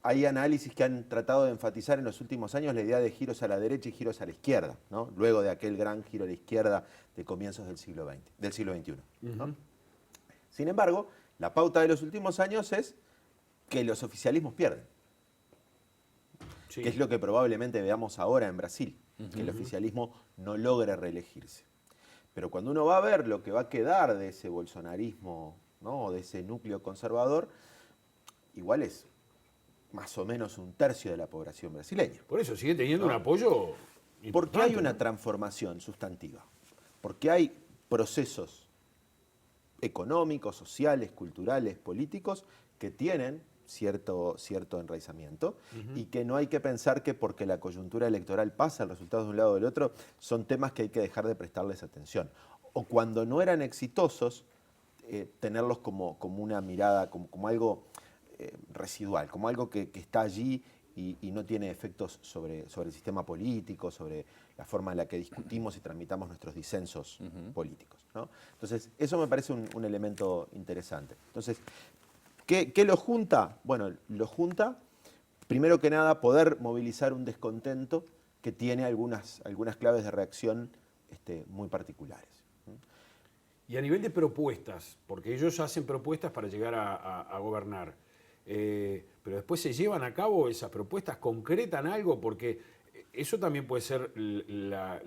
[SPEAKER 7] hay análisis que han tratado de enfatizar en los últimos años la idea de giros a la derecha y giros a la izquierda, ¿no? Luego de aquel gran giro a la izquierda de comienzos del siglo XXI. ¿No? Sin embargo, la pauta de los últimos años es que los oficialismos pierden.
[SPEAKER 1] Sí.
[SPEAKER 7] Que es lo que probablemente veamos ahora en Brasil, que el oficialismo no logre reelegirse. Pero cuando uno va a ver lo que va a quedar de ese bolsonarismo, ¿no? O de ese núcleo conservador, igual es más o menos un tercio de la población brasileña.
[SPEAKER 1] Por eso sigue teniendo un apoyo importante,
[SPEAKER 7] Porque hay una
[SPEAKER 1] ¿no?
[SPEAKER 7] transformación sustantiva, porque hay procesos económicos, sociales, culturales, políticos que tienen cierto enraizamiento y que no hay que pensar que porque la coyuntura electoral pasa, el resultado de un lado o del otro, son temas que hay que dejar de prestarles atención. O cuando no eran exitosos, tenerlos como una mirada, como algo residual, como algo que está allí y no tiene efectos sobre el sistema político, sobre la forma en la que discutimos y tramitamos nuestros disensos políticos, ¿no? Entonces, eso me parece un elemento interesante. Entonces, ¿qué lo junta? Bueno, lo junta, primero que nada, poder movilizar un descontento que tiene algunas claves de reacción muy particulares.
[SPEAKER 1] Y a nivel de propuestas, porque ellos hacen propuestas para llegar a gobernar, pero después se llevan a cabo esas propuestas, concretan algo, porque eso también puede ser la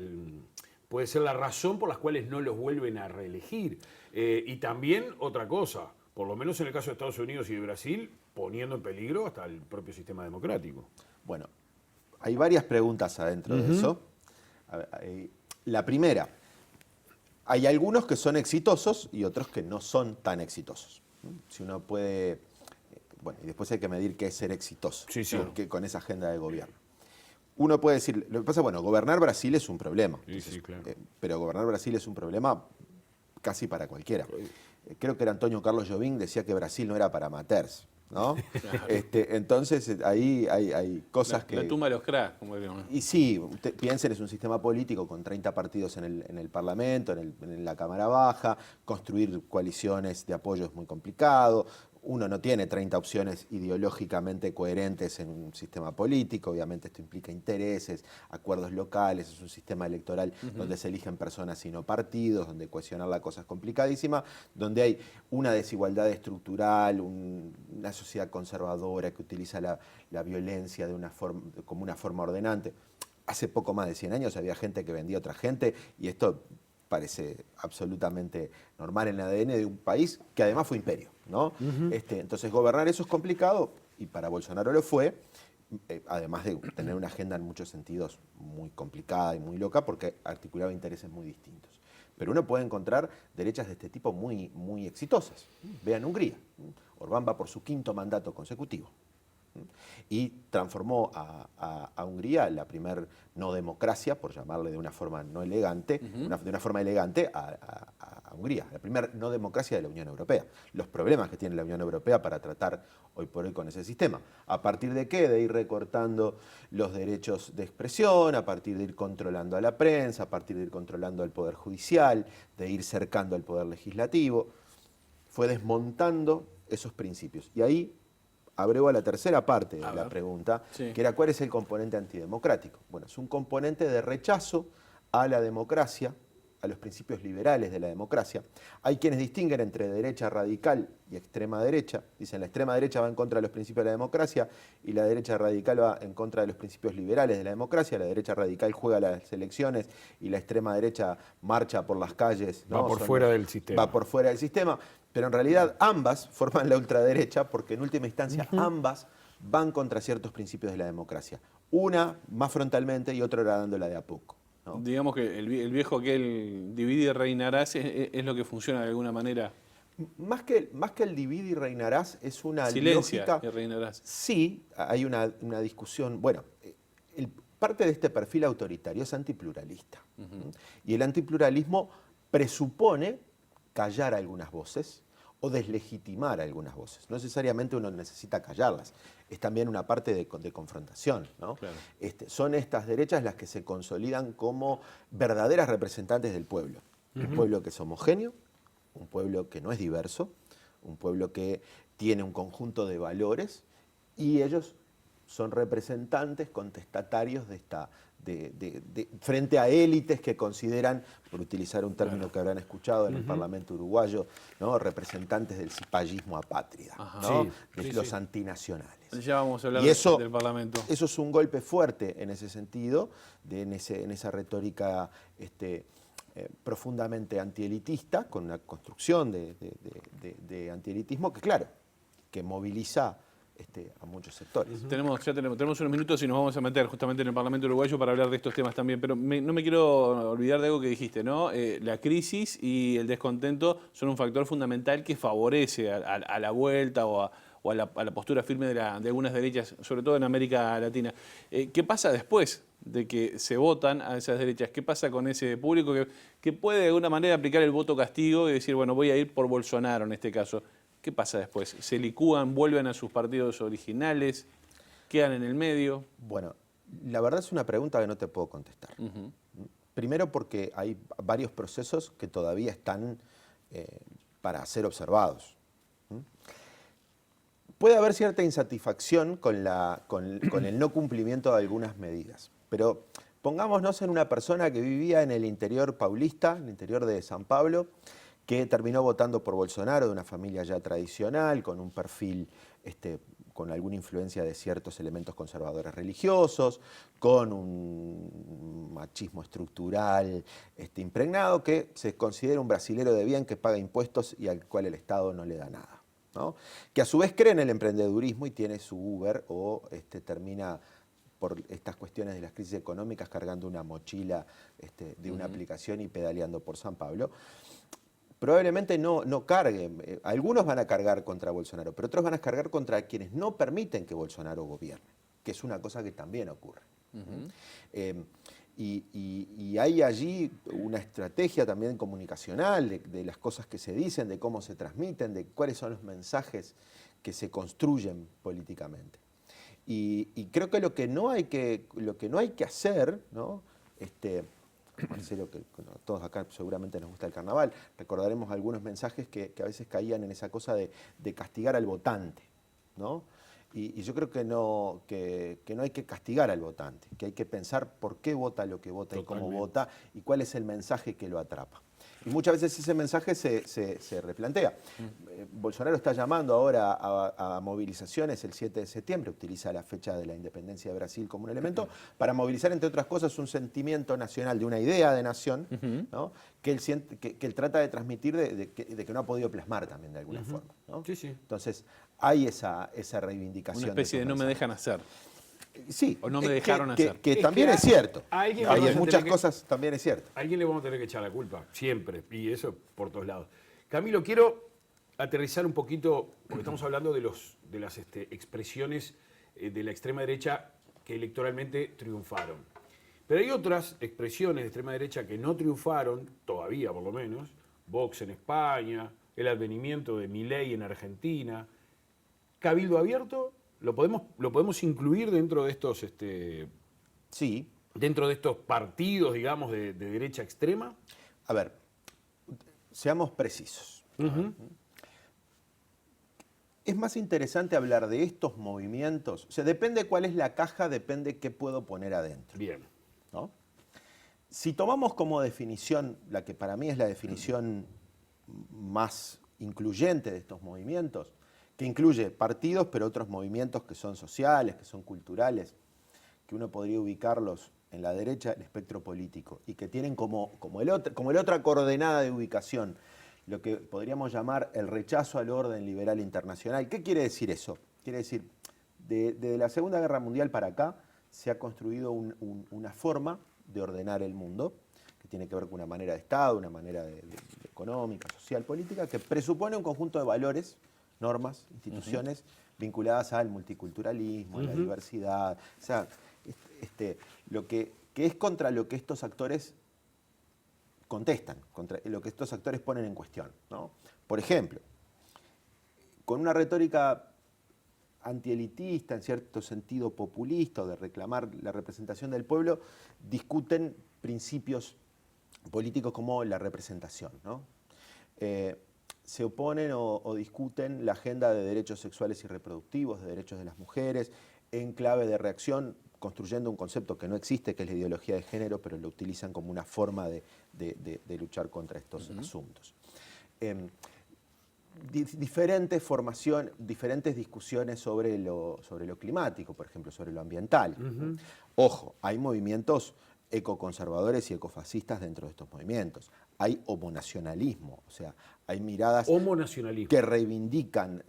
[SPEAKER 1] razón por las cuales no los vuelven a reelegir. Y también otra cosa, por lo menos en el caso de Estados Unidos y de Brasil, poniendo en peligro hasta el propio sistema democrático.
[SPEAKER 7] Bueno, hay varias preguntas adentro de eso. La primera, hay algunos que son exitosos y otros que no son tan exitosos. Si uno puede... Bueno, y después hay que medir qué es ser exitoso,
[SPEAKER 1] Sí, sí.
[SPEAKER 7] con esa agenda de gobierno. Uno puede decir, lo que pasa, bueno, gobernar Brasil es un problema.
[SPEAKER 1] Sí, sí, claro.
[SPEAKER 7] Pero gobernar Brasil es un problema casi para cualquiera. Creo que era Antonio Carlos Jobim, decía que Brasil no era para amateurs, ¿no? Entonces ahí hay cosas que...
[SPEAKER 3] La tumba de los cracks, como diríamos.
[SPEAKER 7] Y sí, piensen, es un sistema político con 30 partidos en el Parlamento, en la Cámara Baja, construir coaliciones de apoyo es muy complicado. Uno no tiene 30 opciones ideológicamente coherentes en un sistema político, obviamente esto implica intereses, acuerdos locales, es un sistema electoral donde se eligen personas y no partidos, donde cohesionar la cosa es complicadísima, donde hay una desigualdad estructural, una sociedad conservadora que utiliza la violencia como una forma ordenante. Hace poco más de 100 años había gente que vendía a otra gente y esto parece absolutamente normal en el ADN de un país que además fue imperio, ¿no? Entonces gobernar eso es complicado y para Bolsonaro lo fue, además de tener una agenda en muchos sentidos muy complicada y muy loca porque articulaba intereses muy distintos. Pero uno puede encontrar derechas de este tipo muy, muy exitosas. Vean Hungría. Orbán va por su 5º mandato consecutivo. Y transformó a Hungría, la primer no democracia, por llamarle de una forma no elegante, de una forma elegante a Hungría, la primera no democracia de la Unión Europea. Los problemas que tiene la Unión Europea para tratar hoy por hoy con ese sistema. ¿A partir de qué? De ir recortando los derechos de expresión, a partir de ir controlando a la prensa, a partir de ir controlando al Poder Judicial, de ir cercando al Poder Legislativo. Fue desmontando esos principios. Y ahí abrego a la tercera parte de la pregunta,
[SPEAKER 3] Sí.
[SPEAKER 7] que era ¿cuál es el componente antidemocrático? Bueno, es un componente de rechazo a la democracia, a los principios liberales de la democracia. Hay quienes distinguen entre derecha radical y extrema derecha. Dicen la extrema derecha va en contra de los principios de la democracia y la derecha radical va en contra de los principios liberales de la democracia. La derecha radical juega las elecciones y la extrema derecha marcha por las calles. ¿no?
[SPEAKER 1] Va por fuera del sistema.
[SPEAKER 7] Va por fuera del sistema. Pero en realidad ambas forman la ultraderecha porque en última instancia ambas van contra ciertos principios de la democracia. Una más frontalmente y otra dándola de a poco. ¿no?
[SPEAKER 3] Digamos que el viejo aquel divide y reinarás es lo que funciona de alguna manera.
[SPEAKER 7] Más que el divide y reinarás es una
[SPEAKER 3] Silencia
[SPEAKER 7] lógica.
[SPEAKER 3] y reinarás.
[SPEAKER 7] Sí, hay una discusión. Bueno, parte de este perfil autoritario es antipluralista. Y el antipluralismo presupone callar algunas voces o deslegitimar algunas voces. No necesariamente uno necesita callarlas, es también una parte de confrontación. ¿no?
[SPEAKER 3] Claro.
[SPEAKER 7] Son estas derechas las que se consolidan como verdaderas representantes del pueblo. Un pueblo que es homogéneo, un pueblo que no es diverso, un pueblo que tiene un conjunto de valores y ellos son representantes contestatarios de esta frente a élites que consideran, por utilizar un término que habrán escuchado en el Parlamento uruguayo, ¿no? representantes del cipallismo apátrida, ¿no?
[SPEAKER 1] Sí,
[SPEAKER 7] de
[SPEAKER 1] sí,
[SPEAKER 7] los
[SPEAKER 1] sí.
[SPEAKER 7] antinacionales.
[SPEAKER 3] Ya vamos a hablar
[SPEAKER 7] Y eso,
[SPEAKER 3] del Parlamento.
[SPEAKER 7] Eso es un golpe fuerte en ese sentido, en esa retórica profundamente antielitista, con una construcción de antielitismo que, claro, que moviliza a muchos sectores.
[SPEAKER 3] Tenemos unos minutos y nos vamos a meter justamente en el Parlamento uruguayo para hablar de estos temas también, pero no me quiero olvidar de algo que dijiste, ¿no? La crisis y el descontento son un factor fundamental que favorece a la vuelta o a la postura firme de algunas derechas, sobre todo en América Latina. ¿Qué pasa después de que se votan a esas derechas? ¿Qué pasa con ese público que puede de alguna manera aplicar el voto castigo y decir, bueno, voy a ir por Bolsonaro en este caso? ¿Qué pasa después? ¿Se licúan, vuelven a sus partidos originales, quedan en el medio?
[SPEAKER 7] Bueno, la verdad es una pregunta que no te puedo contestar. Primero porque hay varios procesos que todavía están para ser observados. Puede haber cierta insatisfacción con el no cumplimiento de algunas medidas, pero pongámonos en una persona que vivía en el interior paulista, en el interior de San Pablo, que terminó votando por Bolsonaro, de una familia ya tradicional, con un perfil, con alguna influencia de ciertos elementos conservadores religiosos, con un machismo estructural impregnado, que se considera un brasilero de bien que paga impuestos y al cual el Estado no le da nada. ¿no? Que a su vez cree en el emprendedurismo y tiene su Uber o termina por estas cuestiones de las crisis económicas cargando una mochila de una aplicación y pedaleando por San Pablo. Probablemente no carguen, algunos van a cargar contra Bolsonaro, pero otros van a cargar contra quienes no permiten que Bolsonaro gobierne, que es una cosa que también ocurre. Y hay allí una estrategia también comunicacional de las cosas que se dicen, de cómo se transmiten, de cuáles son los mensajes que se construyen políticamente. Y creo que lo que no hay que hacer, ¿no? Marcelo, que todos acá seguramente nos gusta el carnaval, recordaremos algunos mensajes que a veces caían en esa cosa de castigar al votante, ¿no? Y yo creo que no hay que castigar al votante, que hay que pensar por qué vota lo que vota y cómo vota y cuál es el mensaje que lo atrapa. Y muchas veces ese mensaje se replantea. Bolsonaro está llamando ahora a movilizaciones el 7 de septiembre, utiliza la fecha de la independencia de Brasil como un elemento, para movilizar, entre otras cosas, un sentimiento nacional, de una idea de nación, ¿no? que él trata de transmitir, de que no ha podido plasmar también de alguna forma. ¿no?
[SPEAKER 1] Sí, sí.
[SPEAKER 7] Entonces, hay esa reivindicación.
[SPEAKER 3] Una especie de no me dejan hacer.
[SPEAKER 7] Sí,
[SPEAKER 3] O no me dejaron hacer.
[SPEAKER 7] Que
[SPEAKER 1] Es
[SPEAKER 7] también
[SPEAKER 1] que
[SPEAKER 7] es cierto.
[SPEAKER 1] alguien
[SPEAKER 7] Hay
[SPEAKER 1] vamos a
[SPEAKER 7] en muchas
[SPEAKER 1] tener que-
[SPEAKER 7] cosas también es cierto.
[SPEAKER 1] A alguien le vamos a tener que echar la culpa, siempre, y eso por todos lados. Camilo, quiero aterrizar un poquito, porque estamos hablando de las expresiones de la extrema derecha que electoralmente triunfaron. Pero hay otras expresiones de extrema derecha que no triunfaron, todavía por lo menos, Vox en España, el advenimiento de Milei en Argentina. ¿Cabildo abierto? ¿Lo podemos incluir dentro de estos,
[SPEAKER 7] Sí.
[SPEAKER 1] dentro de estos partidos, digamos, de derecha extrema?
[SPEAKER 7] A ver, seamos precisos. Es más interesante hablar de estos movimientos. O sea, depende cuál es la caja, depende qué puedo poner adentro.
[SPEAKER 1] Bien.
[SPEAKER 7] ¿No? Si tomamos como definición, la que para mí es la definición más incluyente de estos movimientos, que incluye partidos, pero otros movimientos que son sociales, que son culturales, que uno podría ubicarlos en la derecha del espectro político y que tienen como la otra coordenada de ubicación lo que podríamos llamar el rechazo al orden liberal internacional. ¿Qué quiere decir eso? Quiere decir, desde la Segunda Guerra Mundial para acá se ha construido una forma de ordenar el mundo que tiene que ver con una manera de Estado, una manera de económica, social, política, que presupone un conjunto de valores, normas, instituciones vinculadas al multiculturalismo, a la diversidad, o sea, lo que es contra lo que estos actores contestan, contra lo que estos actores ponen en cuestión, ¿no? Por ejemplo, con una retórica antielitista, en cierto sentido populista, o de reclamar la representación del pueblo, discuten principios políticos como la representación, ¿no? Se oponen o discuten la agenda de derechos sexuales y reproductivos, de derechos de las mujeres, en clave de reacción, construyendo un concepto que no existe, que es la ideología de género, pero lo utilizan como una forma de luchar contra estos asuntos. Diferentes discusiones sobre lo climático, por ejemplo, sobre lo ambiental. Ojo, hay movimientos ecoconservadores y ecofascistas dentro de estos movimientos. Hay homonacionalismo, o sea, hay miradas
[SPEAKER 1] Homonacionalismo.
[SPEAKER 7] que reivindican,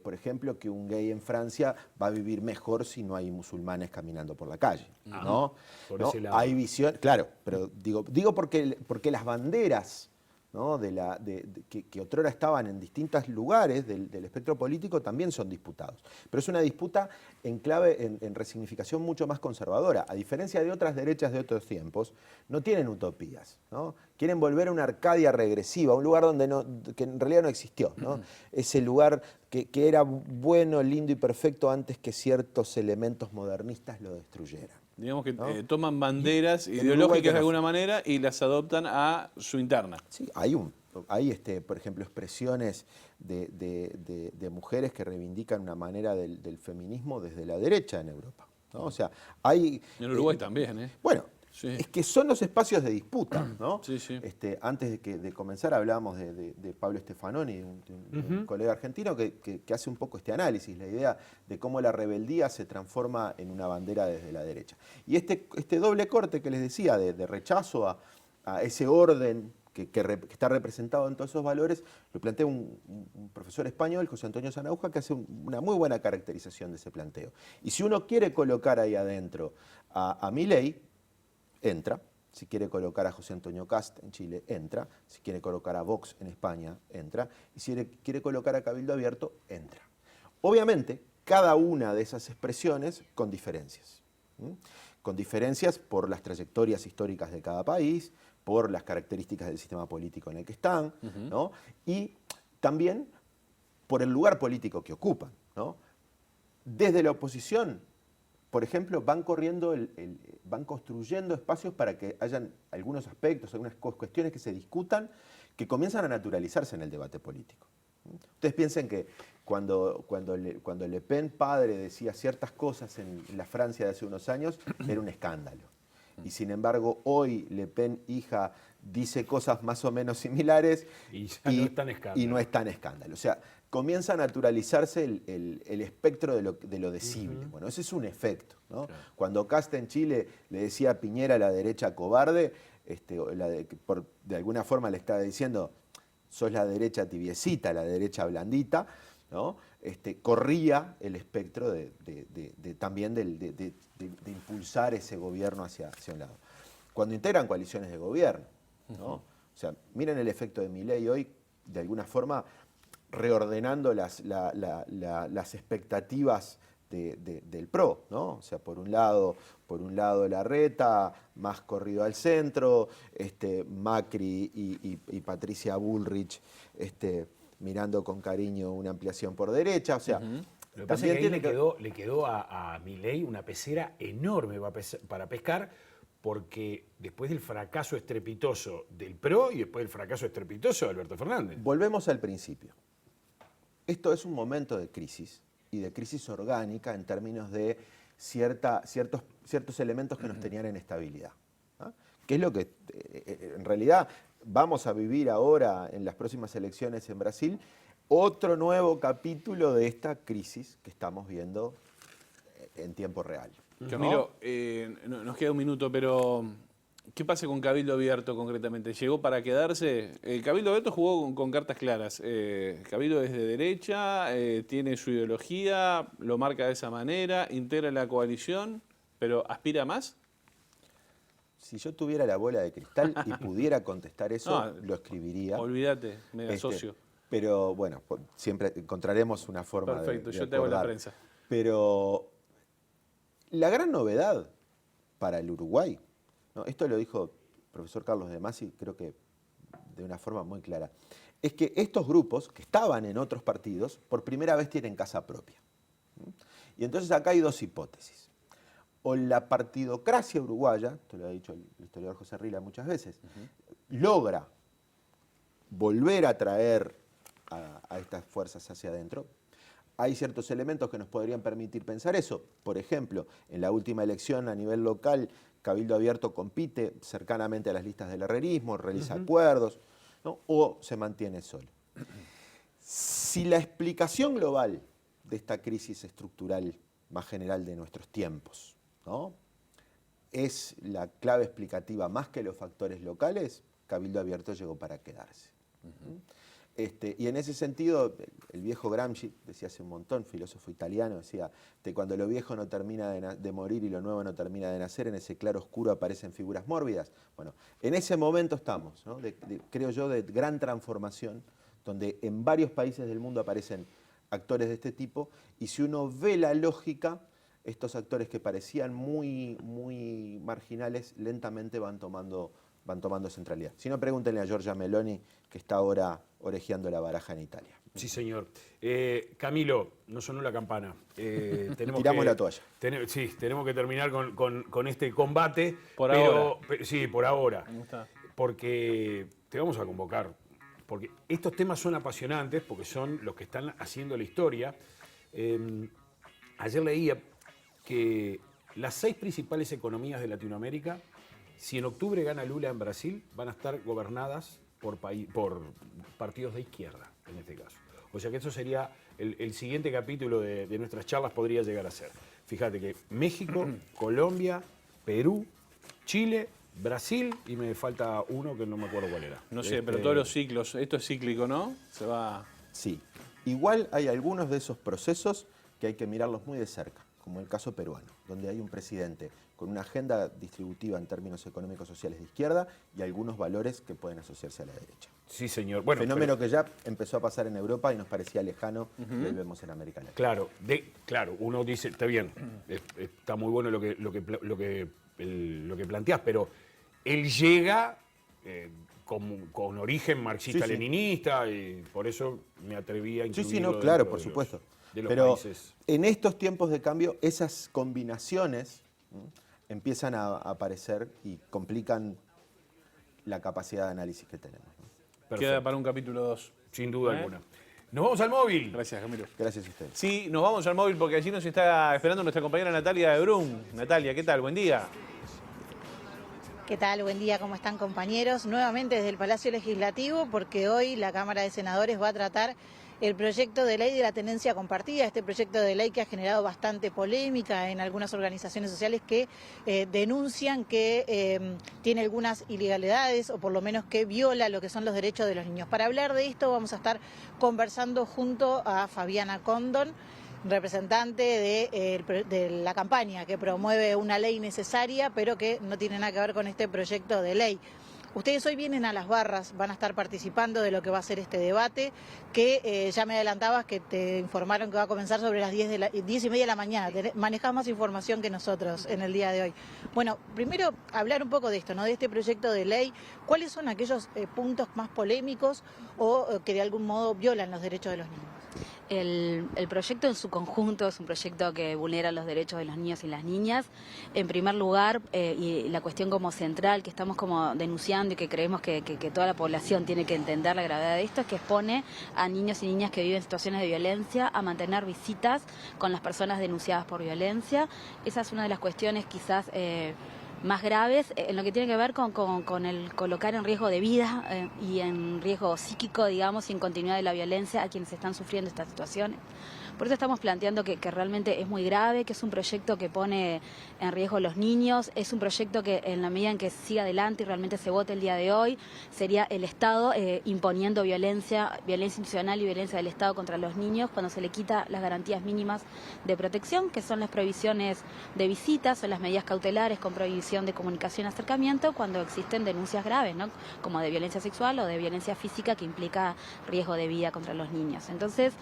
[SPEAKER 7] por ejemplo, que un gay en Francia va a vivir mejor si no hay musulmanes caminando por la calle, ¿no?
[SPEAKER 1] Por
[SPEAKER 7] ¿No?
[SPEAKER 1] ese lado.
[SPEAKER 7] Hay visión, claro, pero digo porque las banderas, ¿no? que otrora estaban en distintos lugares del espectro político también son disputados. Pero es una disputa en clave, en resignificación mucho más conservadora. A diferencia de otras derechas de otros tiempos, no tienen utopías, ¿no? Quieren volver a una Arcadia regresiva, un lugar que en realidad no existió, ¿no? Ese lugar que era bueno, lindo y perfecto antes que ciertos elementos modernistas lo destruyeran.
[SPEAKER 3] Digamos que
[SPEAKER 7] ¿no?
[SPEAKER 3] toman banderas
[SPEAKER 7] en Uruguay
[SPEAKER 3] ideológicas
[SPEAKER 7] que
[SPEAKER 3] de
[SPEAKER 7] no-
[SPEAKER 3] alguna manera y las adoptan a su interna.
[SPEAKER 7] Sí, hay por ejemplo, expresiones de mujeres que reivindican una manera del feminismo desde la derecha en Europa, ¿no? O sea, hay...
[SPEAKER 3] En Uruguay también, ¿eh?
[SPEAKER 7] Bueno,
[SPEAKER 3] Sí.
[SPEAKER 7] es que son los espacios de disputa, ¿no?
[SPEAKER 3] Sí, sí.
[SPEAKER 7] Antes de comenzar hablábamos de Pablo Stefanoni, de un colega argentino que hace un poco este análisis, la idea de cómo la rebeldía se transforma en una bandera desde la derecha. Y este doble corte que les decía de rechazo a ese orden que está representado en todos esos valores, lo plantea un profesor español, José Antonio Sanauja, que hace una muy buena caracterización de ese planteo. Y si uno quiere colocar ahí adentro a Milei, entra. Si quiere colocar a José Antonio Cast en Chile, entra. Si quiere colocar a Vox en España, entra. Y si quiere colocar a Cabildo Abierto, entra. Obviamente, cada una de esas expresiones con diferencias. Con diferencias por las trayectorias históricas de cada país, por las características del sistema político en el que están, ¿no? Y también por el lugar político que ocupan, ¿no? Desde la oposición, por ejemplo, van construyendo espacios para que hayan algunos aspectos, algunas cuestiones que se discutan, que comienzan a naturalizarse en el debate político. Ustedes piensen que cuando Le Pen padre decía ciertas cosas en la Francia de hace unos años, era un escándalo. Y sin embargo, hoy Le Pen hija dice cosas más o menos similares
[SPEAKER 1] Y ya no es tan escándalo.
[SPEAKER 7] y no es tan escándalo. O sea, comienza a naturalizarse el espectro de lo decible. Bueno, ese es un efecto, ¿no?
[SPEAKER 1] Claro.
[SPEAKER 7] Cuando Casta en Chile le decía a Piñera la derecha cobarde, de alguna forma le estaba diciendo, sos la derecha tibiecita, la derecha blandita, ¿no? Corría el espectro también de impulsar ese gobierno hacia un lado. Cuando integran coaliciones de gobierno, ¿no? O sea, miren el efecto de Milei hoy, de alguna forma reordenando las expectativas del PRO, ¿no? O sea, por un lado Larreta, más corrido al centro, Macri y Patricia Bullrich mirando con cariño una ampliación por derecha, o sea,
[SPEAKER 1] Lo que pasa es que ahí le quedó a Milei una pecera enorme para pescar, porque después del fracaso estrepitoso del PRO y después del fracaso estrepitoso de Alberto Fernández.
[SPEAKER 7] Volvemos al principio. Esto es un momento de crisis, y de crisis orgánica en términos de ciertos elementos que nos tenían en estabilidad, ¿no? Que es lo que en realidad vamos a vivir ahora en las próximas elecciones en Brasil, otro nuevo capítulo de esta crisis que estamos viendo en tiempo real.
[SPEAKER 3] Camilo, nos queda un minuto, pero ¿qué pasa con Cabildo Abierto concretamente? ¿Llegó para quedarse? Cabildo Abierto jugó con cartas claras. Cabildo es de derecha, tiene su ideología, lo marca de esa manera, integra la coalición, pero ¿aspira a más?
[SPEAKER 7] Si yo tuviera la bola de cristal y pudiera contestar eso, lo escribiría.
[SPEAKER 3] Olvídate, me asocio.
[SPEAKER 7] Pero bueno, siempre encontraremos una forma de
[SPEAKER 3] Perfecto, yo te hago la
[SPEAKER 7] acordar.
[SPEAKER 3] prensa.
[SPEAKER 7] Pero la gran novedad para el Uruguay, ¿no? Esto lo dijo el profesor Carlos de Masi, creo que de una forma muy clara, es que estos grupos que estaban en otros partidos, por primera vez tienen casa propia. Y entonces acá hay dos hipótesis. O la partidocracia uruguaya, esto lo ha dicho el historiador José Rila muchas veces, logra volver a traer a estas fuerzas hacia adentro. Hay ciertos elementos que nos podrían permitir pensar eso. Por ejemplo, en la última elección a nivel local, Cabildo Abierto compite cercanamente a las listas del herrerismo, realiza acuerdos, ¿no? O se mantiene solo. Si la explicación global de esta crisis estructural más general de nuestros tiempos, ¿no?, es la clave explicativa más que los factores locales, Cabildo Abierto llegó para quedarse. Y en ese sentido, el viejo Gramsci, decía hace un montón, filósofo italiano, decía que cuando lo viejo no termina de morir y lo nuevo no termina de nacer, en ese claro oscuro aparecen figuras mórbidas. Bueno, en ese momento estamos, ¿no?, creo yo, de gran transformación, donde en varios países del mundo aparecen actores de este tipo, y si uno ve la lógica, estos actores que parecían muy marginales, lentamente van tomando centralidad. Si no, pregúntenle a Giorgia Meloni, que está ahora orejeando la baraja en Italia.
[SPEAKER 1] Sí, señor. Camilo, no sonó la campana.
[SPEAKER 7] Tiramos la toalla.
[SPEAKER 1] Sí, tenemos que terminar con este combate.
[SPEAKER 3] Por ahora.
[SPEAKER 1] Sí, por ahora.
[SPEAKER 3] ¿Cómo está?
[SPEAKER 1] Porque te vamos a convocar. Porque estos temas son apasionantes, porque son los que están haciendo la historia. Ayer leía que las 6 principales economías de Latinoamérica, si en octubre gana Lula en Brasil, van a estar gobernadas por partidos de izquierda, en este caso. O sea que eso sería el siguiente capítulo de nuestras charlas, podría llegar a ser. Fíjate que México, Colombia, Perú, Chile, Brasil, y me falta uno que no me acuerdo cuál era.
[SPEAKER 3] No sé, pero todos los ciclos, esto es cíclico, ¿no? Se va...
[SPEAKER 7] Sí. Igual hay algunos de esos procesos que hay que mirarlos muy de cerca, como el caso peruano, donde hay un presidente con una agenda distributiva en términos económicos sociales de izquierda y algunos valores que pueden asociarse a la derecha.
[SPEAKER 1] Sí, señor. Bueno,
[SPEAKER 7] Fenómeno que ya empezó a pasar en Europa y nos parecía lejano, y hoy vemos en América Latina.
[SPEAKER 1] Claro, uno dice, está bien, está muy bueno lo que planteás, pero él llega con origen marxista-leninista, y por eso me atreví a incluirlo.
[SPEAKER 7] Sí, no, claro,
[SPEAKER 1] dentro
[SPEAKER 7] por
[SPEAKER 1] de
[SPEAKER 7] supuesto.
[SPEAKER 1] de los
[SPEAKER 7] Pero
[SPEAKER 1] países.
[SPEAKER 7] en estos tiempos de cambio, esas combinaciones empiezan a aparecer y complican la capacidad de análisis que tenemos, ¿no?
[SPEAKER 1] Perfecto.
[SPEAKER 3] Queda para un capítulo 2.
[SPEAKER 1] Sin duda alguna. Nos vamos al móvil.
[SPEAKER 3] Gracias, Camilo.
[SPEAKER 7] Gracias a ustedes.
[SPEAKER 3] Sí, nos vamos al móvil porque allí nos está esperando nuestra compañera Natalia de Brun. Natalia, ¿qué tal? Buen día.
[SPEAKER 8] ¿Qué tal? Buen día, ¿cómo están, compañeros? Nuevamente desde el Palacio Legislativo, porque hoy la Cámara de Senadores va a tratar el proyecto de ley de la tenencia compartida, este proyecto de ley que ha generado bastante polémica en algunas organizaciones sociales que denuncian que tiene algunas ilegalidades, o por lo menos que viola lo que son los derechos de los niños. Para hablar de esto vamos a estar conversando junto a Fabiana Condon, representante de la campaña que promueve una ley necesaria, pero que no tiene nada que ver con este proyecto de ley. Ustedes hoy vienen a las barras, van a estar participando de lo que va a ser este debate, que ya me adelantabas que te informaron que va a comenzar sobre las 10:30 de la mañana. Manejás más información que nosotros en el día de hoy. Bueno, primero hablar un poco de esto, ¿no? De este proyecto de ley. ¿Cuáles son aquellos puntos más polémicos o que de algún modo violan los derechos de los niños?
[SPEAKER 9] El proyecto en su conjunto es un proyecto que vulnera los derechos de los niños y las niñas. En primer lugar, y la cuestión como central que estamos como denunciando y que creemos que toda la población tiene que entender la gravedad de esto, es que expone a niños y niñas que viven situaciones de violencia a mantener visitas con las personas denunciadas por violencia. Esa es una de las cuestiones quizás más graves en lo que tiene que ver con el colocar en riesgo de vida y en riesgo psíquico, digamos, y en continuidad de la violencia a quienes están sufriendo estas situaciones. Por eso estamos planteando que realmente es muy grave, que es un proyecto que pone en riesgo a los niños, es un proyecto que en la medida en que siga adelante y realmente se vote el día de hoy, sería el Estado imponiendo violencia institucional y violencia del Estado contra los niños cuando se le quita las garantías mínimas de protección, que son las prohibiciones de visitas, son las medidas cautelares con prohibición de comunicación y acercamiento cuando existen denuncias graves, ¿no? Como de violencia sexual o de violencia física que implica riesgo de vida contra los niños. Entonces,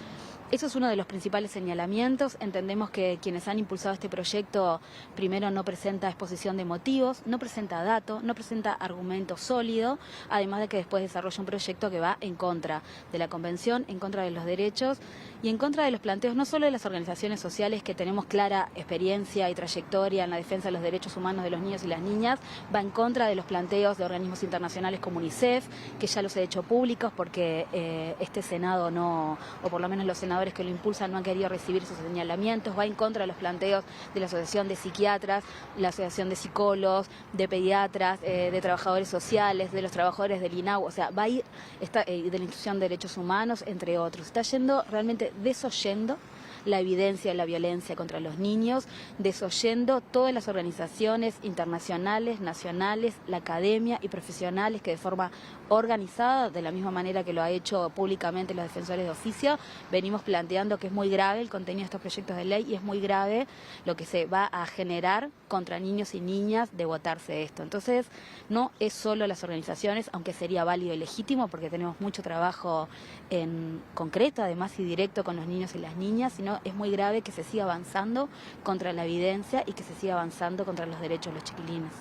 [SPEAKER 9] eso es uno de los principales señalamientos. Entendemos que quienes han impulsado este proyecto, primero no presenta exposición de motivos, no presenta datos, no presenta argumento sólido, además de que después desarrolla un proyecto que va en contra de la Convención, en contra de los derechos y en contra de los planteos no solo de las organizaciones sociales que tenemos clara experiencia y trayectoria en la defensa de los derechos humanos de los niños y las niñas, va en contra de los planteos de organismos internacionales como UNICEF, que ya los he hecho públicos porque este Senado no, o por lo menos los senadores que lo impulsan no han querido recibir sus señalamientos, va en contra de los planteos de la Asociación de Psiquiatras, la Asociación de Psicólogos, de Pediatras, de Trabajadores Sociales, de los trabajadores del INAU, o sea, va a ir de la Institución de Derechos Humanos, entre otros. Está yendo realmente desoyendo la evidencia de la violencia contra los niños, desoyendo todas las organizaciones internacionales, nacionales, la academia y profesionales que de forma organizada, de la misma manera que lo ha hecho públicamente los defensores de oficio, venimos planteando que es muy grave el contenido de estos proyectos de ley y es muy grave lo que se va a generar contra niños y niñas de votarse esto. Entonces, no es solo las organizaciones, aunque sería válido y legítimo porque tenemos mucho trabajo en concreto, además y directo con los niños y las niñas, sino es muy grave que se siga avanzando contra la evidencia y que se siga avanzando contra los derechos de los chiquilines.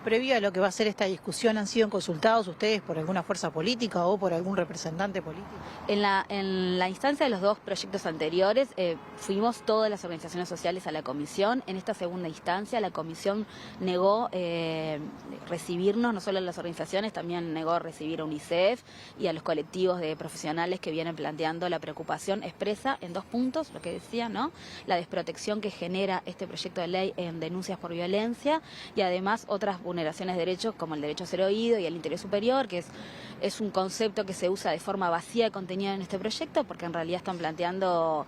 [SPEAKER 8] Previo a lo que va a ser esta discusión, ¿han sido consultados ustedes por alguna fuerza política o por algún representante político?
[SPEAKER 9] En la instancia de los dos proyectos anteriores fuimos todas las organizaciones sociales a la comisión. En esta segunda instancia la comisión negó recibirnos, no solo a las organizaciones, también negó recibir a UNICEF y a los colectivos de profesionales que vienen planteando la preocupación expresa en dos puntos, lo que decía, ¿no? La desprotección que genera este proyecto de ley en denuncias por violencia y además otras vulneraciones de derechos como el derecho a ser oído y el interés superior, que es un concepto que se usa de forma vacía de contenido en este proyecto porque en realidad están planteando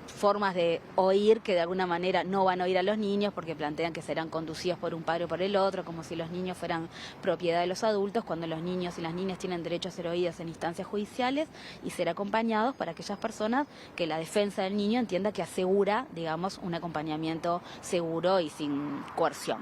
[SPEAKER 9] formas de oír que de alguna manera no van a oír a los niños porque plantean que serán conducidos por un padre o por el otro, como si los niños fueran propiedad de los adultos, cuando los niños y las niñas tienen derecho a ser oídos en instancias judiciales y ser acompañados para aquellas personas que la defensa del niño entienda que asegura, digamos, un acompañamiento seguro y sin coerción.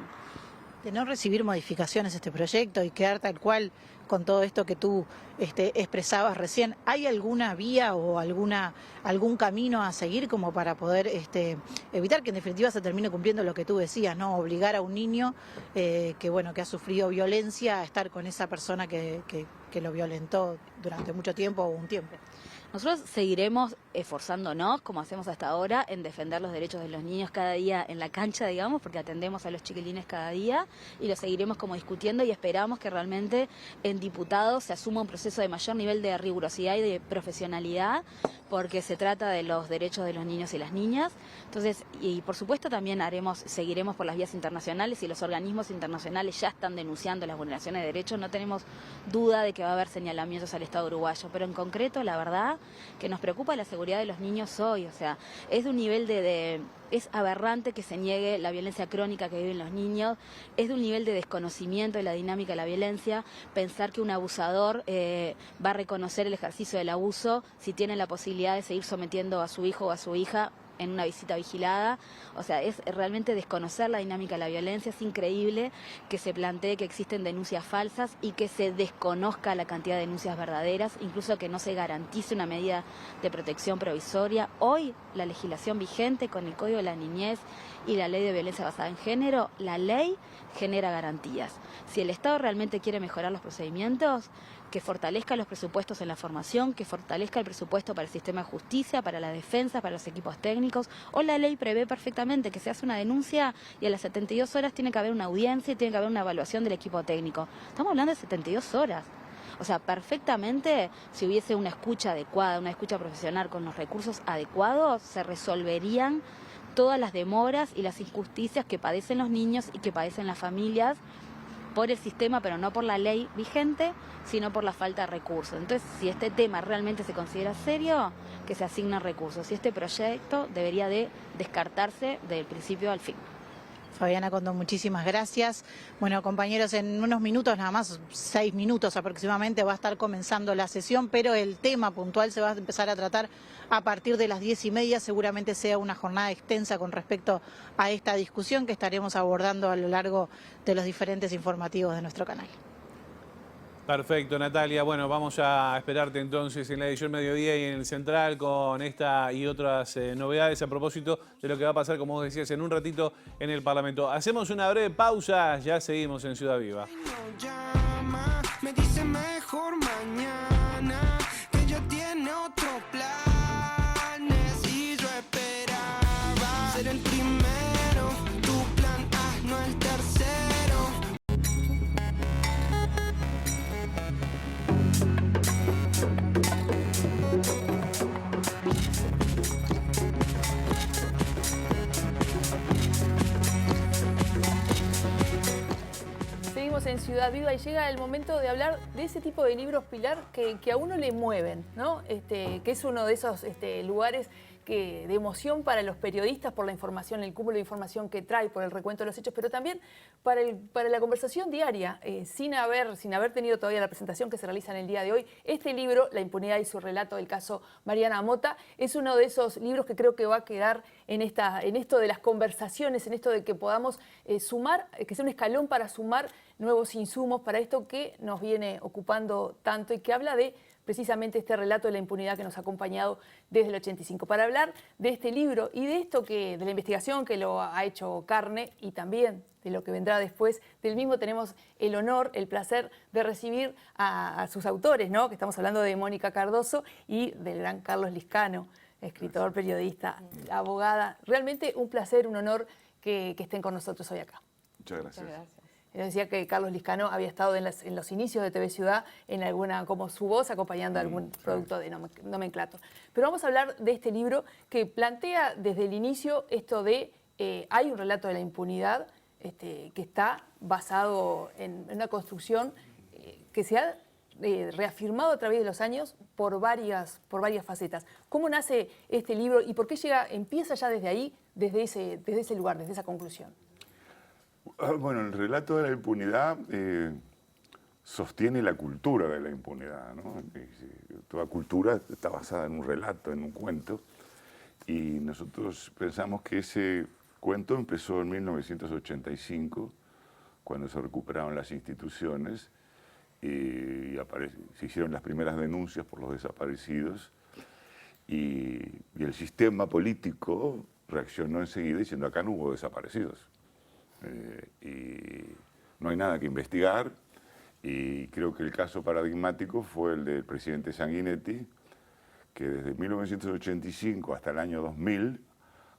[SPEAKER 8] De no recibir modificaciones a este proyecto y quedar tal cual con todo esto que tú expresabas recién, ¿hay alguna vía o algún camino a seguir como para poder evitar que en definitiva se termine cumpliendo lo que tú decías, ¿no? Obligar a un niño que ha sufrido violencia a estar con esa persona que lo violentó durante mucho tiempo o un tiempo?
[SPEAKER 9] Nosotros seguiremos esforzándonos, como hacemos hasta ahora, en defender los derechos de los niños cada día en la cancha, digamos, porque atendemos a los chiquilines cada día y lo seguiremos como discutiendo y esperamos que realmente en diputados se asuma un proceso de mayor nivel de rigurosidad y de profesionalidad, porque se trata de los derechos de los niños y las niñas. Entonces, y por supuesto también seguiremos por las vías internacionales y los organismos internacionales ya están denunciando las vulneraciones de derechos. No tenemos duda de que va a haber señalamientos al Estado uruguayo, pero en concreto, la verdad, que nos preocupa la seguridad de los niños hoy, o sea, es de un nivel es aberrante que se niegue la violencia crónica que viven los niños, es de un nivel de desconocimiento de la dinámica de la violencia, pensar que un abusador va a reconocer el ejercicio del abuso si tiene la posibilidad de seguir sometiendo a su hijo o a su hija en una visita vigilada. O sea, es realmente desconocer la dinámica de la violencia. Es increíble que se plantee que existen denuncias falsas y que se desconozca la cantidad de denuncias verdaderas, incluso que no se garantice una medida de protección provisoria. Hoy la legislación vigente con el Código de la Niñez y la Ley de Violencia Basada en Género, la ley genera garantías. Si el Estado realmente quiere mejorar los procedimientos, que fortalezca los presupuestos en la formación, que fortalezca el presupuesto para el sistema de justicia, para la defensa, para los equipos técnicos. O la ley prevé perfectamente que se hace una denuncia y a las 72 horas tiene que haber una audiencia y tiene que haber una evaluación del equipo técnico. Estamos hablando de 72 horas. O sea, perfectamente, si hubiese una escucha adecuada, una escucha profesional con los recursos adecuados, se resolverían todas las demoras y las injusticias que padecen los niños y que padecen las familias por el sistema, pero no por la ley vigente, sino por la falta de recursos. Entonces, si este tema realmente se considera serio, que se asignen recursos. Y este proyecto debería de descartarse del principio al fin.
[SPEAKER 8] Fabiana Condo, muchísimas gracias. Bueno, compañeros, en unos minutos, nada más, 6 minutos aproximadamente, va a estar comenzando la sesión, pero el tema puntual se va a empezar a tratar a partir de las 10:30. Seguramente sea una jornada extensa con respecto a esta discusión que estaremos abordando a lo largo de los diferentes informativos de nuestro canal.
[SPEAKER 3] Perfecto, Natalia. Bueno, vamos a esperarte entonces en la edición Mediodía y en el Central con esta y otras novedades a propósito de lo que va a pasar, como vos decías, en un ratito en el Parlamento. Hacemos una breve pausa, ya seguimos en Ciudad Viva.
[SPEAKER 6] Me dice mejor mañana, que ella tiene otros planes y yo esperaba ser el primero, tu plan A, no el tercero.
[SPEAKER 4] Seguimos en Ciudad Viva y llega el momento de hablar de ese tipo de libros, Pilar, que a uno le mueven, ¿no? Que es uno de esos lugares de emoción para los periodistas por la información, el cúmulo de información que trae, por el recuento de los hechos, pero también para la conversación diaria, sin haber tenido todavía la presentación que se realiza en el día de hoy. Este libro, La impunidad y su relato del caso Mariana Mota, es uno de esos libros que creo que va a quedar en esto de las conversaciones, en esto de que podamos sumar, que sea un escalón para sumar nuevos insumos para esto que nos viene ocupando tanto y que habla de precisamente este relato de la impunidad que nos ha acompañado desde el 85. Para hablar de este libro y de esto de la investigación que lo ha hecho carne y también de lo que vendrá después del mismo, tenemos el honor, el placer de recibir a sus autores, ¿no? Que estamos hablando de Mónica Cardoso y del gran Carlos Liscano, escritor, periodista, abogada. Realmente un placer, un honor que estén con nosotros hoy acá.
[SPEAKER 10] Muchas gracias.
[SPEAKER 4] Yo decía que Carlos Liscano había estado en los inicios de TV Ciudad, en alguna, como su voz, acompañando algún producto de nomenclator. Pero vamos a hablar de este libro que plantea desde el inicio esto de, hay un relato de la impunidad que está basado en una construcción que se ha reafirmado a través de los años por varias facetas. ¿Cómo nace este libro y por qué empieza ya desde ahí, desde ese lugar, desde esa conclusión?
[SPEAKER 10] Bueno, el relato de la impunidad sostiene la cultura de la impunidad, ¿no? Toda cultura está basada en un relato, en un cuento, y nosotros pensamos que ese cuento empezó en 1985, cuando se recuperaron las instituciones y se hicieron las primeras denuncias por los desaparecidos, y el sistema político reaccionó enseguida diciendo: acá no hubo desaparecidos. Y no hay nada que investigar, y creo que el caso paradigmático fue el del presidente Sanguinetti, que desde 1985 hasta el año 2000